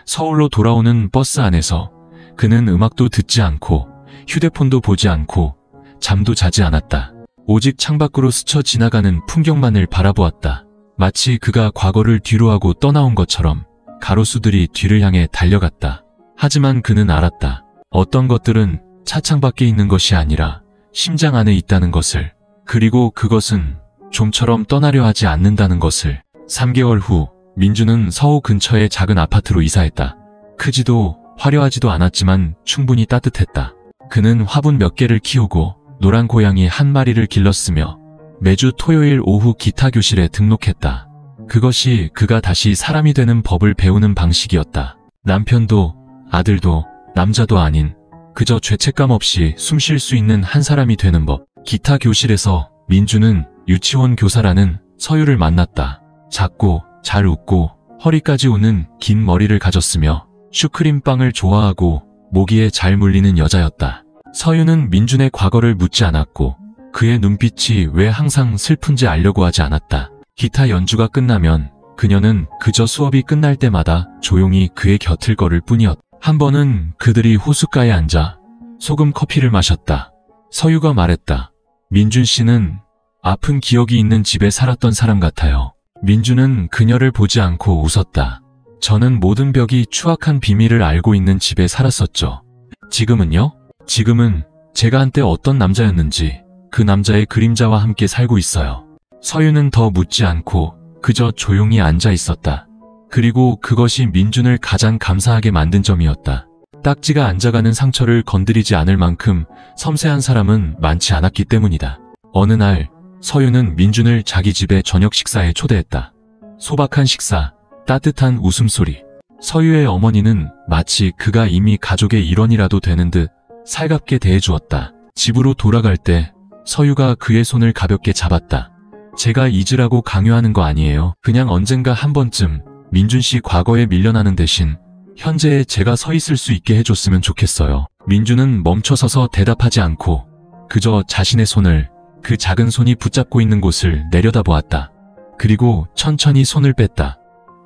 서울로 돌아오는 버스 안에서 그는 음악도 듣지 않고 휴대폰도 보지 않고 잠도 자지 않았다. 오직 창밖으로 스쳐 지나가는 풍경만을 바라보았다. 마치 그가 과거를 뒤로하고 떠나온 것처럼 가로수들이 뒤를 향해 달려갔다. 하지만 그는 알았다. 어떤 것들은 차창 밖에 있는 것이 아니라 심장 안에 있다는 것을, 그리고 그것은 좀처럼 떠나려 하지 않는다는 것을. 3개월 후 민주는 서호 근처의 작은 아파트로 이사했다. 크지도 화려하지도 않았지만 충분히 따뜻했다. 그는 화분 몇 개를 키우고 노란 고양이 한 마리를 길렀으며 매주 토요일 오후 기타 교실에 등록했다. 그것이 그가 다시 사람이 되는 법을 배우는 방식이었다. 남편도 아들도 남자도 아닌 그저 죄책감 없이 숨 쉴 수 있는 한 사람이 되는 법. 기타 교실에서 민주는 유치원 교사라는 서유를 만났다. 작고 잘 웃고 허리까지 오는 긴 머리를 가졌으며 슈크림빵을 좋아하고 모기에 잘 물리는 여자였다. 서유는 민준의 과거를 묻지 않았고 그의 눈빛이 왜 항상 슬픈지 알려고 하지 않았다. 기타 연주가 끝나면 그녀는 그저 수업이 끝날 때마다 조용히 그의 곁을 걸을 뿐이었다. 한 번은 그들이 호숫가에 앉아 소금 커피를 마셨다. 서유가 말했다. 민준 씨는 아픈 기억이 있는 집에 살았던 사람 같아요. 민준은 그녀를 보지 않고 웃었다. 저는 모든 벽이 추악한 비밀을 알고 있는 집에 살았었죠. 지금은요? 지금은 제가 한때 어떤 남자였는지 그 남자의 그림자와 함께 살고 있어요. 서유는 더 묻지 않고 그저 조용히 앉아 있었다. 그리고 그것이 민준을 가장 감사하게 만든 점이었다. 딱지가 앉아가는 상처를 건드리지 않을 만큼 섬세한 사람은 많지 않았기 때문이다. 어느 날 서유는 민준을 자기 집에 저녁 식사에 초대했다. 소박한 식사, 따뜻한 웃음소리. 서유의 어머니는 마치 그가 이미 가족의 일원이라도 되는 듯 살갑게 대해주었다. 집으로 돌아갈 때 서유가 그의 손을 가볍게 잡았다. 제가 잊으라고 강요하는 거 아니에요. 그냥 언젠가 한 번쯤 민준 씨 과거에 밀려나는 대신 현재에 제가 서 있을 수 있게 해줬으면 좋겠어요. 민준은 멈춰서서 대답하지 않고 그저 자신의 손을, 그 작은 손이 붙잡고 있는 곳을 내려다보았다. 그리고 천천히 손을 뺐다.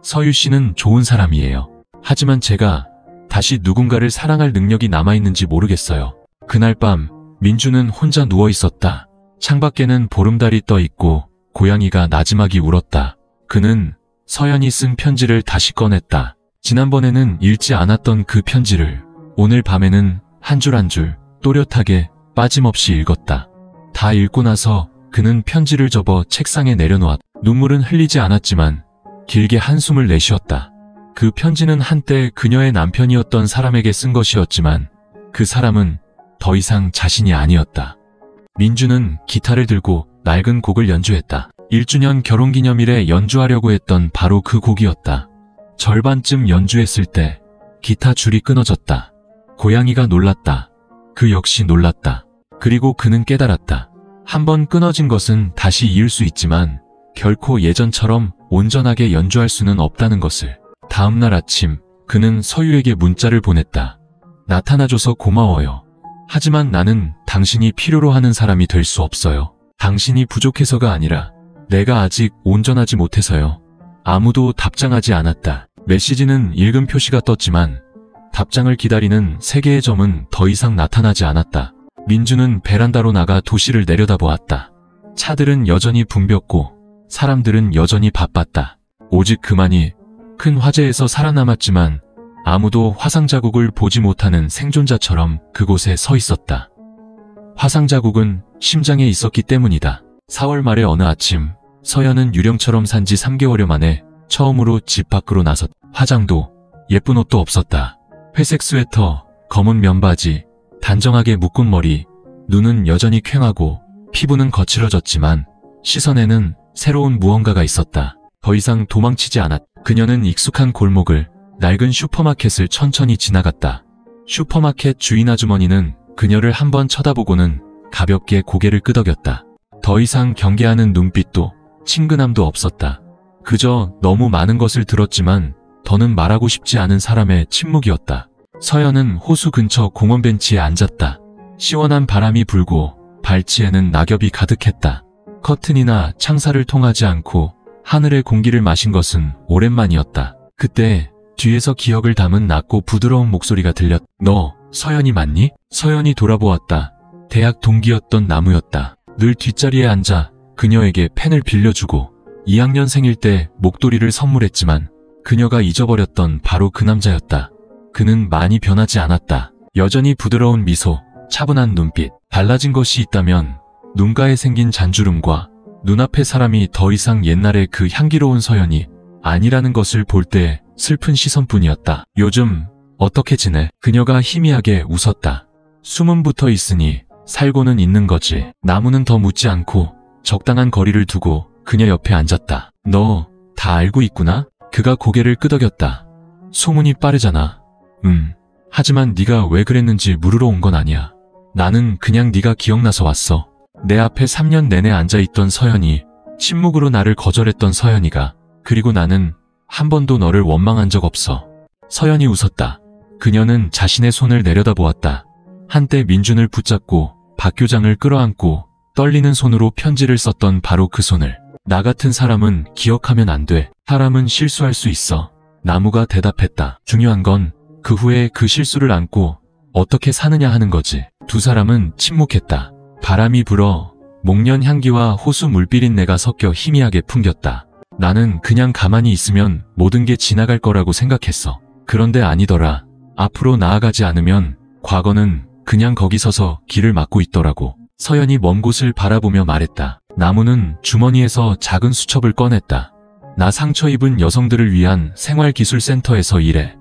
서유 씨는 좋은 사람이에요. 하지만 제가 다시 누군가를 사랑할 능력이 남아있는지 모르겠어요. 그날 밤 민주는 혼자 누워있었다. 창밖에는 보름달이 떠있고 고양이가 나지막이 울었다. 그는 서연이 쓴 편지를 다시 꺼냈다. 지난번에는 읽지 않았던 그 편지를 오늘 밤에는 한 줄 한 줄 또렷하게 빠짐없이 읽었다. 다 읽고 나서 그는 편지를 접어 책상에 내려놓았다. 눈물은 흘리지 않았지만 길게 한숨을 내쉬었다. 그 편지는 한때 그녀의 남편이었던 사람에게 쓴 것이었지만 그 사람은 더 이상 자신이 아니었다. 민주는 기타를 들고 낡은 곡을 연주했다. 1주년 결혼기념일에 연주하려고 했던 바로 그 곡이었다. 절반쯤 연주했을 때 기타 줄이 끊어졌다. 고양이가 놀랐다. 그 역시 놀랐다. 그리고 그는 깨달았다. 한번 끊어진 것은 다시 이을 수 있지만 결코 예전처럼 온전하게 연주할 수는 없다는 것을. 다음날 아침 그는 서유에게 문자를 보냈다. 나타나줘서 고마워요. 하지만 나는 당신이 필요로 하는 사람이 될 수 없어요. 당신이 부족해서가 아니라 내가 아직 온전하지 못해서요. 아무도 답장하지 않았다. 메시지는 읽은 표시가 떴지만 답장을 기다리는 세 개의 점은 더 이상 나타나지 않았다. 민주는 베란다로 나가 도시를 내려다보았다. 차들은 여전히 붐볐고 사람들은 여전히 바빴다. 오직 그만이 큰 화재에서 살아남았지만 아무도 화상 자국을 보지 못하는 생존자처럼 그곳에 서 있었다. 화상 자국은 심장에 있었기 때문이다. 4월 말의 어느 아침, 서연은 유령처럼 산 지 3개월여 만에 처음으로 집 밖으로 나섰다. 화장도 예쁜 옷도 없었다. 회색 스웨터, 검은 면바지, 단정하게 묶은 머리, 눈은 여전히 퀭하고 피부는 거칠어졌지만 시선에는 새로운 무언가가 있었다. 더 이상 도망치지 않았다. 그녀는 익숙한 골목을, 낡은 슈퍼마켓을 천천히 지나갔다. 슈퍼마켓 주인 아주머니는 그녀를 한번 쳐다보고는 가볍게 고개를 끄덕였다. 더 이상 경계하는 눈빛도 친근함도 없었다. 그저 너무 많은 것을 들었지만 더는 말하고 싶지 않은 사람의 침묵이었다. 서연은 호수 근처 공원 벤치에 앉았다. 시원한 바람이 불고 발치에는 낙엽이 가득했다. 커튼이나 창살을 통하지 않고 하늘의 공기를 마신 것은 오랜만이었다. 그때 뒤에서 기억을 담은 낮고 부드러운 목소리가 들렸다. 너 서연이 맞니? 서연이 돌아보았다. 대학 동기였던 나무였다. 늘 뒷자리에 앉아 그녀에게 펜을 빌려주고 2학년생일 때 목도리를 선물했지만 그녀가 잊어버렸던 바로 그 남자였다. 그는 많이 변하지 않았다. 여전히 부드러운 미소, 차분한 눈빛. 달라진 것이 있다면 눈가에 생긴 잔주름과 눈앞의 사람이 더 이상 옛날의 그 향기로운 서연이 아니라는 것을 볼 때 슬픈 시선뿐이었다. 요즘 어떻게 지내? 그녀가 희미하게 웃었다. 숨은 붙어 있으니 살고는 있는 거지. 나무는 더 묻지 않고 적당한 거리를 두고 그녀 옆에 앉았다. 너 다 알고 있구나? 그가 고개를 끄덕였다. 소문이 빠르잖아. 하지만 네가 왜 그랬는지 물으러 온 건 아니야. 나는 그냥 네가 기억나서 왔어. 내 앞에 3년 내내 앉아있던 서연이, 침묵으로 나를 거절했던 서연이가, 그리고 나는 한 번도 너를 원망한 적 없어. 서연이 웃었다. 그녀는 자신의 손을 내려다보았다. 한때 민준을 붙잡고 박 교장을 끌어안고 떨리는 손으로 편지를 썼던 바로 그 손을. 나 같은 사람은 기억하면 안 돼. 사람은 실수할 수 있어. 나무가 대답했다. 중요한 건 그 후에 그 실수를 안고 어떻게 사느냐 하는 거지. 두 사람은 침묵했다. 바람이 불어 목련 향기와 호수 물비린내가 섞여 희미하게 풍겼다. 나는 그냥 가만히 있으면 모든 게 지나갈 거라고 생각했어. 그런데 아니더라. 앞으로 나아가지 않으면 과거는 그냥 거기 서서 길을 막고 있더라고. 서연이 먼 곳을 바라보며 말했다. 나무는 주머니에서 작은 수첩을 꺼냈다. 나 상처 입은 여성들을 위한 생활기술센터에서 일해.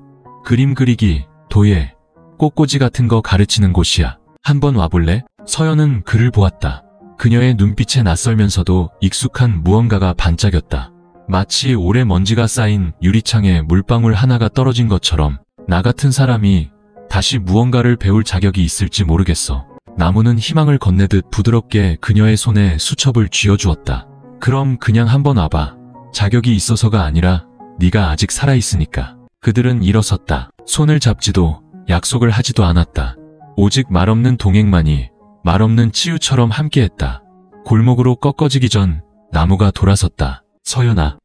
그림 그리기, 도예, 꽃꽂이 같은 거 가르치는 곳이야. 한번 와볼래? 서연은 그를 보았다. 그녀의 눈빛에 낯설면서도 익숙한 무언가가 반짝였다. 마치 오래 먼지가 쌓인 유리창에 물방울 하나가 떨어진 것처럼 나 같은 사람이 다시 무언가를 배울 자격이 있을지 모르겠어. 나무는 희망을 건네듯 부드럽게 그녀의 손에 수첩을 쥐어주었다. 그럼 그냥 한번 와봐. 자격이 있어서가 아니라 네가 아직 살아있으니까. 그들은 일어섰다. 손을 잡지도 약속을 하지도 않았다. 오직 말없는 동행만이 말없는 치유처럼 함께했다. 골목으로 꺾어지기 전 나무가 돌아섰다. 서연아.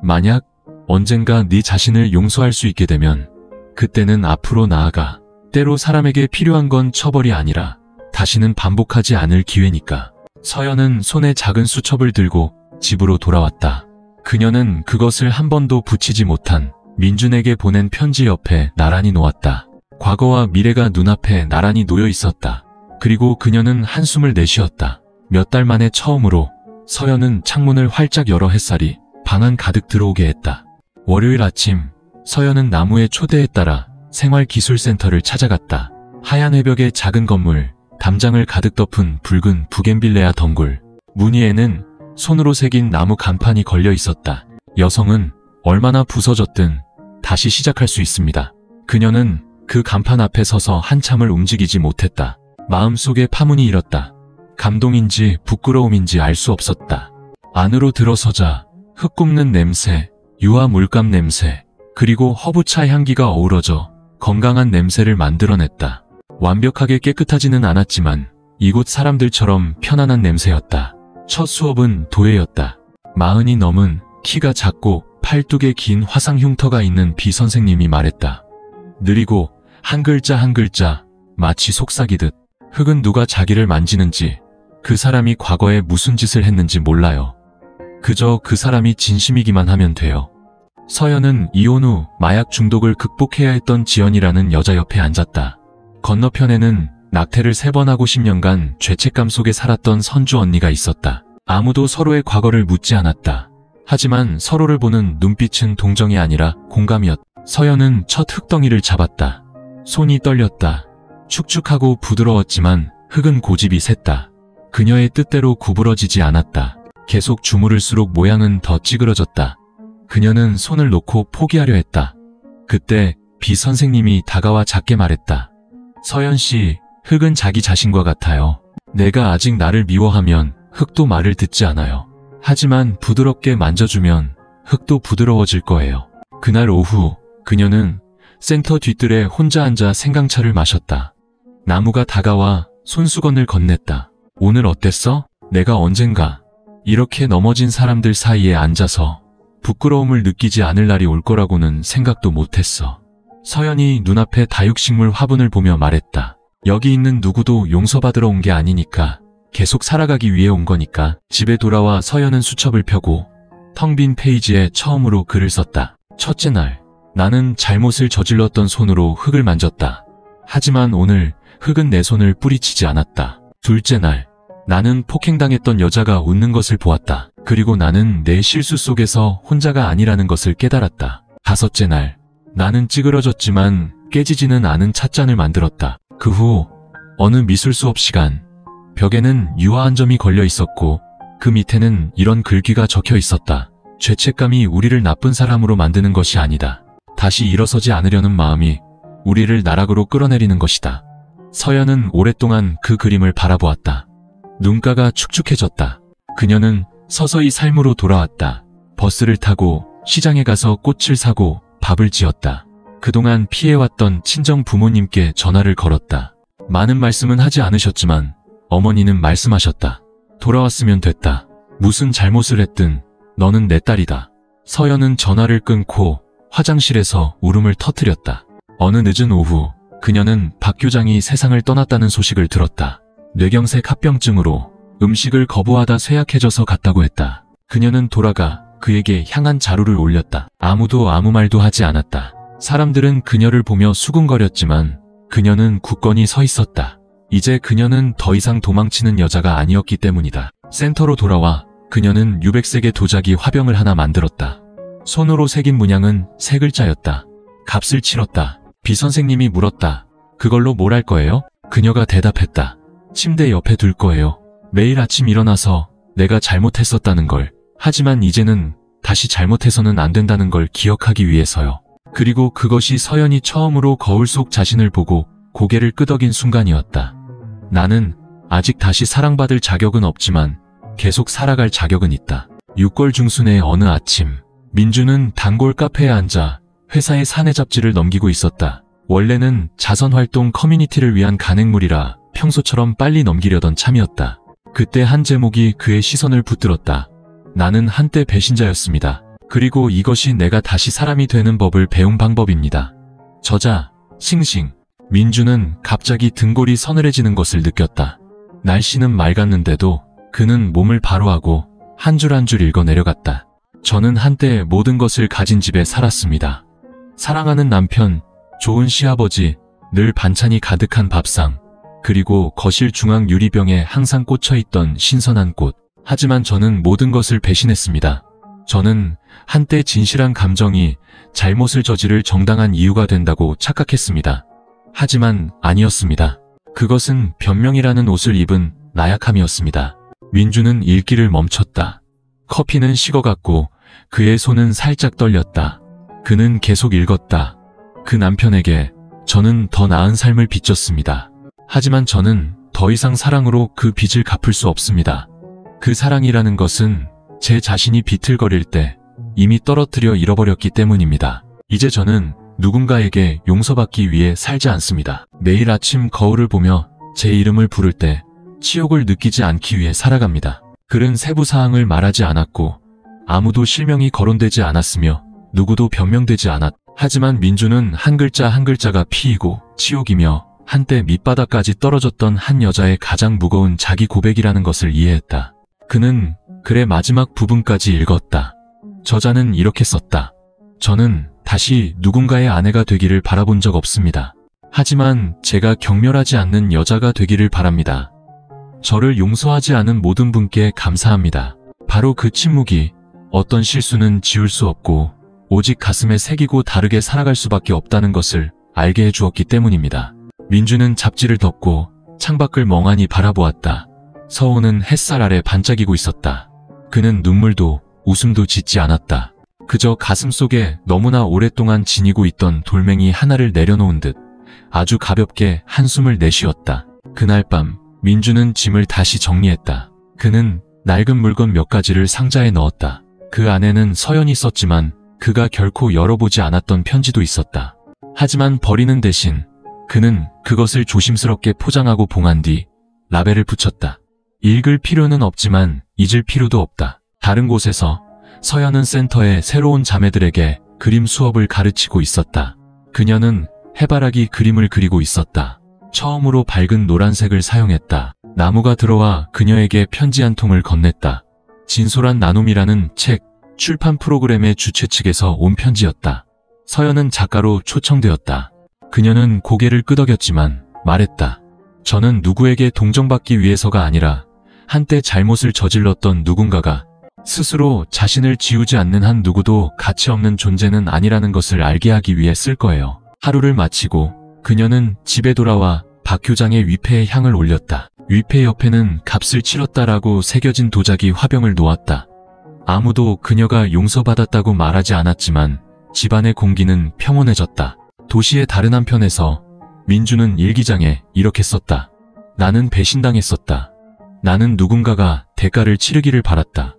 만약 언젠가 네 자신을 용서할 수 있게 되면 그때는 앞으로 나아가. 때로 사람에게 필요한 건 처벌이 아니라 다시는 반복하지 않을 기회니까. 서연은 손에 작은 수첩을 들고 집으로 돌아왔다. 그녀는 그것을 한 번도 붙이지 못한 민준에게 보낸 편지 옆에 나란히 놓았다. 과거와 미래가 눈앞에 나란히 놓여 있었다. 그리고 그녀는 한숨을 내쉬었다. 몇 달 만에 처음으로 서연은 창문을 활짝 열어 햇살이 방 안 가득 들어오게 했다. 월요일 아침, 서연은 나무의 초대에 따라 생활기술센터를 찾아갔다. 하얀 회벽의 작은 건물, 담장을 가득 덮은 붉은 부겐빌레아 덩굴. 문 위에는 손으로 새긴 나무 간판이 걸려 있었다. 여성은 얼마나 부서졌든 다시 시작할 수 있습니다. 그녀는 그 간판 앞에 서서 한참을 움직이지 못했다. 마음속에 파문이 일었다. 감동인지 부끄러움인지 알 수 없었다. 안으로 들어서자 흙 굽는 냄새, 유화 물감 냄새, 그리고 허브차 향기가 어우러져 건강한 냄새를 만들어냈다. 완벽하게 깨끗하지는 않았지만 이곳 사람들처럼 편안한 냄새였다. 첫 수업은 도예였다. 40이 넘은 키가 작고 팔뚝에 긴 화상 흉터가 있는 비 선생님이 말했다. 느리고 한 글자 한 글자 마치 속삭이듯. 흙은 누가 자기를 만지는지, 그 사람이 과거에 무슨 짓을 했는지 몰라요. 그저 그 사람이 진심이기만 하면 돼요. 서연은 이혼 후 마약 중독을 극복해야 했던 지연이라는 여자 옆에 앉았다. 건너편에는 낙태를 3번 하고 10년간 죄책감 속에 살았던 선주 언니가 있었다. 아무도 서로의 과거를 묻지 않았다. 하지만 서로를 보는 눈빛은 동정이 아니라 공감이었다. 서연은 첫 흙덩이를 잡았다. 손이 떨렸다. 축축하고 부드러웠지만 흙은 고집이 셌다. 그녀의 뜻대로 구부러지지 않았다. 계속 주무를수록 모양은 더 찌그러졌다. 그녀는 손을 놓고 포기하려 했다. 그때 비 선생님이 다가와 작게 말했다. 서연 씨, 흙은 자기 자신과 같아요. 내가 아직 나를 미워하면 흙도 말을 듣지 않아요. 하지만 부드럽게 만져주면 흙도 부드러워질 거예요. 그날 오후 그녀는 센터 뒤뜰에 혼자 앉아 생강차를 마셨다. 나무가 다가와 손수건을 건넸다. 오늘 어땠어? 내가 언젠가 이렇게 넘어진 사람들 사이에 앉아서 부끄러움을 느끼지 않을 날이 올 거라고는 생각도 못했어. 서연이 눈앞에 다육식물 화분을 보며 말했다. 여기 있는 누구도 용서받으러 온 게 아니니까, 계속 살아가기 위해 온 거니까. 집에 돌아와 서연은 수첩을 펴고 텅 빈 페이지에 처음으로 글을 썼다. 첫째 날, 나는 잘못을 저질렀던 손으로 흙을 만졌다. 하지만 오늘 흙은 내 손을 뿌리치지 않았다. 둘째 날, 나는 폭행당했던 여자가 웃는 것을 보았다. 그리고 나는 내 실수 속에서 혼자가 아니라는 것을 깨달았다. 다섯째 날, 나는 찌그러졌지만 깨지지는 않은 찻잔을 만들었다. 그 후 어느 미술 수업 시간, 벽에는 유화 한 점이 걸려 있었고 그 밑에는 이런 글귀가 적혀 있었다. 죄책감이 우리를 나쁜 사람으로 만드는 것이 아니다. 다시 일어서지 않으려는 마음이 우리를 나락으로 끌어내리는 것이다. 서연은 오랫동안 그 그림을 바라보았다. 눈가가 축축해졌다. 그녀는 서서히 삶으로 돌아왔다. 버스를 타고 시장에 가서 꽃을 사고 밥을 지었다. 그동안 피해왔던 친정 부모님께 전화를 걸었다. 많은 말씀은 하지 않으셨지만 어머니는 말씀하셨다. 돌아왔으면 됐다. 무슨 잘못을 했든 너는 내 딸이다. 서연은 전화를 끊고 화장실에서 울음을 터뜨렸다. 어느 늦은 오후 그녀는 박 교장이 세상을 떠났다는 소식을 들었다. 뇌경색 합병증으로 음식을 거부하다 쇠약해져서 갔다고 했다. 그녀는 돌아가 그에게 향한 자루를 올렸다. 아무도 아무 말도 하지 않았다. 사람들은 그녀를 보며 수군거렸지만 그녀는 굳건히 서 있었다. 이제 그녀는 더 이상 도망치는 여자가 아니었기 때문이다. 센터로 돌아와 그녀는 유백색의 도자기 화병을 하나 만들었다. 손으로 새긴 문양은 3글자였다. 값을 치렀다. 비 선생님이 물었다. 그걸로 뭘 할 거예요? 그녀가 대답했다. 침대 옆에 둘 거예요. 매일 아침 일어나서 내가 잘못했었다는 걸, 하지만 이제는 다시 잘못해서는 안 된다는 걸 기억하기 위해서요. 그리고 그것이 서연이 처음으로 거울 속 자신을 보고 고개를 끄덕인 순간이었다. 나는 아직 다시 사랑받을 자격은 없지만 계속 살아갈 자격은 있다. 6월 중순의 어느 아침, 민주는 단골 카페에 앉아 회사의 사내 잡지를 넘기고 있었다. 원래는 자선활동 커뮤니티를 위한 간행물이라 평소처럼 빨리 넘기려던 참이었다. 그때 한 제목이 그의 시선을 붙들었다. 나는 한때 배신자였습니다. 그리고 이것이 내가 다시 사람이 되는 법을 배운 방법입니다. 저자, 싱싱. 민주는 갑자기 등골이 서늘해지는 것을 느꼈다. 날씨는 맑았는데도 그는 몸을 바로하고 한 줄 한 줄 읽어 내려갔다. 저는 한때 모든 것을 가진 집에 살았습니다. 사랑하는 남편, 좋은 시아버지, 늘 반찬이 가득한 밥상, 그리고 거실 중앙 유리병에 항상 꽂혀있던 신선한 꽃. 하지만 저는 모든 것을 배신했습니다. 저는 한때 진실한 감정이 잘못을 저지를 정당한 이유가 된다고 착각했습니다. 하지만 아니었습니다. 그것은 변명이라는 옷을 입은 나약함이었습니다. 민주는 읽기를 멈췄다. 커피는 식어갔고 그의 손은 살짝 떨렸다. 그는 계속 읽었다. 그 남편에게 저는 더 나은 삶을 빚졌습니다. 하지만 저는 더 이상 사랑으로 그 빚을 갚을 수 없습니다. 그 사랑이라는 것은 제 자신이 비틀거릴 때 이미 떨어뜨려 잃어버렸기 때문입니다. 이제 저는 누군가에게 용서받기 위해 살지 않습니다. 매일 아침 거울을 보며 제 이름을 부를 때 치욕을 느끼지 않기 위해 살아갑니다. 글은 세부 사항을 말하지 않았고 아무도 실명이 거론되지 않았으며 누구도 변명되지 않았. 하지만 민주는 한 글자 한 글자가 피이고 치욕이며 한때 밑바닥까지 떨어졌던 한 여자의 가장 무거운 자기 고백이라는 것을 이해했다. 그는 글의 마지막 부분까지 읽었다. 저자는 이렇게 썼다. 저는 다시 누군가의 아내가 되기를 바라본 적 없습니다. 하지만 제가 경멸하지 않는 여자가 되기를 바랍니다. 저를 용서하지 않은 모든 분께 감사합니다. 바로 그 침묵이 어떤 실수는 지울 수 없고 오직 가슴에 새기고 다르게 살아갈 수밖에 없다는 것을 알게 해주었기 때문입니다. 민주는 잡지를 덮고 창밖을 멍하니 바라보았다. 서울은 햇살 아래 반짝이고 있었다. 그는 눈물도 웃음도 짓지 않았다. 그저 가슴속에 너무나 오랫동안 지니고 있던 돌멩이 하나를 내려놓은 듯 아주 가볍게 한숨을 내쉬었다. 그날 밤 민주는 짐을 다시 정리했다. 그는 낡은 물건 몇 가지를 상자에 넣었다. 그 안에는 서연이 썼지만 그가 결코 열어보지 않았던 편지도 있었다. 하지만 버리는 대신 그는 그것을 조심스럽게 포장하고 봉한 뒤 라벨을 붙였다. 읽을 필요는 없지만 잊을 필요도 없다. 다른 곳에서 서연은 센터의 새로운 자매들에게 그림 수업을 가르치고 있었다. 그녀는 해바라기 그림을 그리고 있었다. 처음으로 밝은 노란색을 사용했다. 나무가 들어와 그녀에게 편지 한 통을 건넸다. 진솔한 나눔이라는 책 출판 프로그램의 주최 측에서 온 편지였다. 서연은 작가로 초청되었다. 그녀는 고개를 끄덕였지만 말했다. 저는 누구에게 동정받기 위해서가 아니라 한때 잘못을 저질렀던 누군가가 스스로 자신을 지우지 않는 한 누구도 가치 없는 존재는 아니라는 것을 알게 하기 위해 쓸 거예요. 하루를 마치고 그녀는 집에 돌아와 박 교장의 위패에 향을 올렸다. 위패 옆에는 값을 치렀다라고 새겨진 도자기 화병을 놓았다. 아무도 그녀가 용서받았다고 말하지 않았지만 집안의 공기는 평온해졌다. 도시의 다른 한편에서 민주는 일기장에 이렇게 썼다. 나는 배신당했었다. 나는 누군가가 대가를 치르기를 바랐다.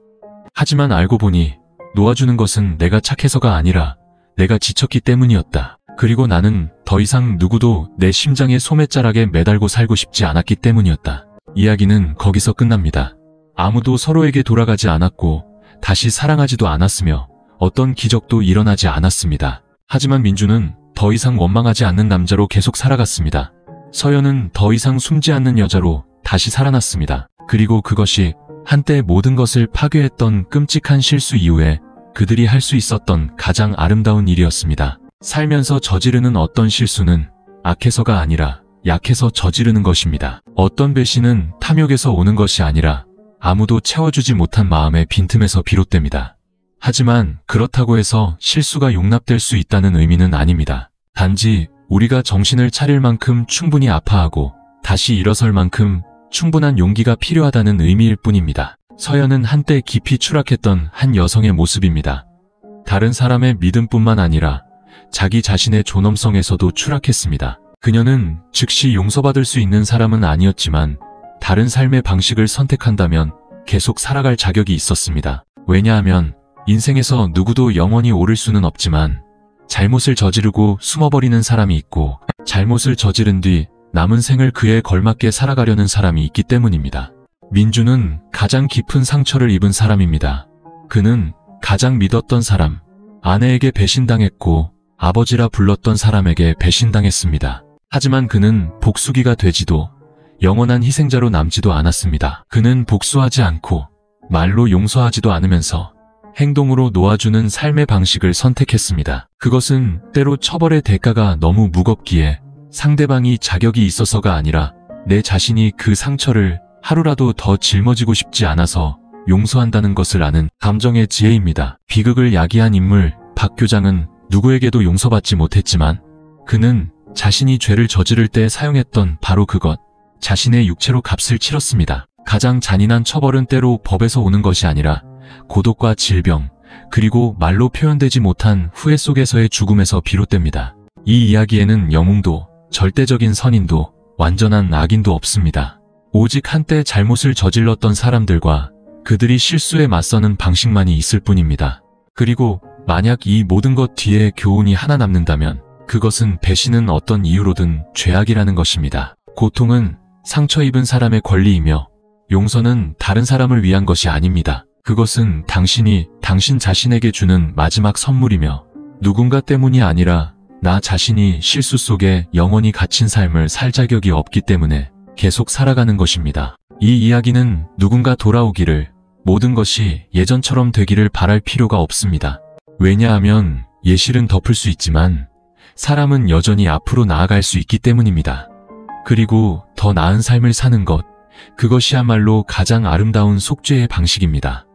하지만 알고 보니 놓아주는 것은 내가 착해서가 아니라 내가 지쳤기 때문이었다. 그리고 나는 더 이상 누구도 내 심장의 소매자락에 매달고 살고 싶지 않았기 때문이었다. 이야기는 거기서 끝납니다. 아무도 서로에게 돌아가지 않았고 다시 사랑하지도 않았으며 어떤 기적도 일어나지 않았습니다. 하지만 민주는 더 이상 원망하지 않는 남자로 계속 살아갔습니다. 서연은 더 이상 숨지 않는 여자로 다시 살아났습니다. 그리고 그것이 한때 모든 것을 파괴했던 끔찍한 실수 이후에 그들이 할 수 있었던 가장 아름다운 일이었습니다. 살면서 저지르는 어떤 실수는 악해서가 아니라 약해서 저지르는 것입니다. 어떤 배신은 탐욕에서 오는 것이 아니라 아무도 채워주지 못한 마음의 빈틈에서 비롯됩니다. 하지만 그렇다고 해서 실수가 용납될 수 있다는 의미는 아닙니다. 단지 우리가 정신을 차릴 만큼 충분히 아파하고 다시 일어설 만큼 충분한 용기가 필요하다는 의미일 뿐입니다. 서연은 한때 깊이 추락했던 한 여성의 모습입니다. 다른 사람의 믿음뿐만 아니라 자기 자신의 존엄성에서도 추락했습니다. 그녀는 즉시 용서받을 수 있는 사람은 아니었지만 다른 삶의 방식을 선택한다면 계속 살아갈 자격이 있었습니다. 왜냐하면 인생에서 누구도 영원히 오를 수는 없지만 잘못을 저지르고 숨어버리는 사람이 있고 잘못을 저지른 뒤 남은 생을 그에 걸맞게 살아가려는 사람이 있기 때문입니다. 민주는 가장 깊은 상처를 입은 사람입니다. 그는 가장 믿었던 사람, 아내에게 배신당했고 아버지라 불렀던 사람에게 배신당했습니다. 하지만 그는 복수기가 되지도 영원한 희생자로 남지도 않았습니다. 그는 복수하지 않고 말로 용서하지도 않으면서 행동으로 놓아주는 삶의 방식을 선택했습니다. 그것은 때로 처벌의 대가가 너무 무겁기에 상대방이 자격이 있어서가 아니라 내 자신이 그 상처를 하루라도 더 짊어지고 싶지 않아서 용서한다는 것을 아는 감정의 지혜입니다. 비극을 야기한 인물 박 교장은 누구에게도 용서받지 못했지만 그는 자신이 죄를 저지를 때 사용했던 바로 그것, 자신의 육체로 값을 치렀습니다. 가장 잔인한 처벌은 때로 법에서 오는 것이 아니라 고독과 질병, 그리고 말로 표현되지 못한 후회 속에서의 죽음에서 비롯됩니다. 이 이야기에는 영웅도, 절대적인 선인도, 완전한 악인도 없습니다. 오직 한때 잘못을 저질렀던 사람들과 그들이 실수에 맞서는 방식만이 있을 뿐입니다. 그리고 만약 이 모든 것 뒤에 교훈이 하나 남는다면 그것은 배신은 어떤 이유로든 죄악이라는 것입니다. 고통은 상처 입은 사람의 권리이며 용서는 다른 사람을 위한 것이 아닙니다. 그것은 당신이 당신 자신에게 주는 마지막 선물이며 누군가 때문이 아니라 나 자신이 실수 속에 영원히 갇힌 삶을 살 자격이 없기 때문에 계속 살아가는 것입니다. 이 이야기는 누군가 돌아오기를, 모든 것이 예전처럼 되기를 바랄 필요가 없습니다. 왜냐하면 예실은 덮을 수 있지만 사람은 여전히 앞으로 나아갈 수 있기 때문입니다. 그리고 더 나은 삶을 사는 것, 그것이야말로 가장 아름다운 속죄의 방식입니다.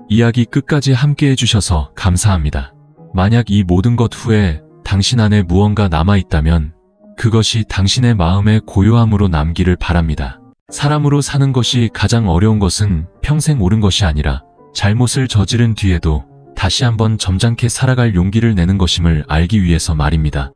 이야기 끝까지 함께 해주셔서 감사합니다. 만약 이 모든 것 후에 당신 안에 무언가 남아있다면 그것이 당신의 마음의 고요함으로 남기를 바랍니다. 사람으로 사는 것이 가장 어려운 것은 평생 옳은 것이 아니라 잘못을 저지른 뒤에도 다시 한번 점잖게 살아갈 용기를 내는 것임을 알기 위해서 말입니다.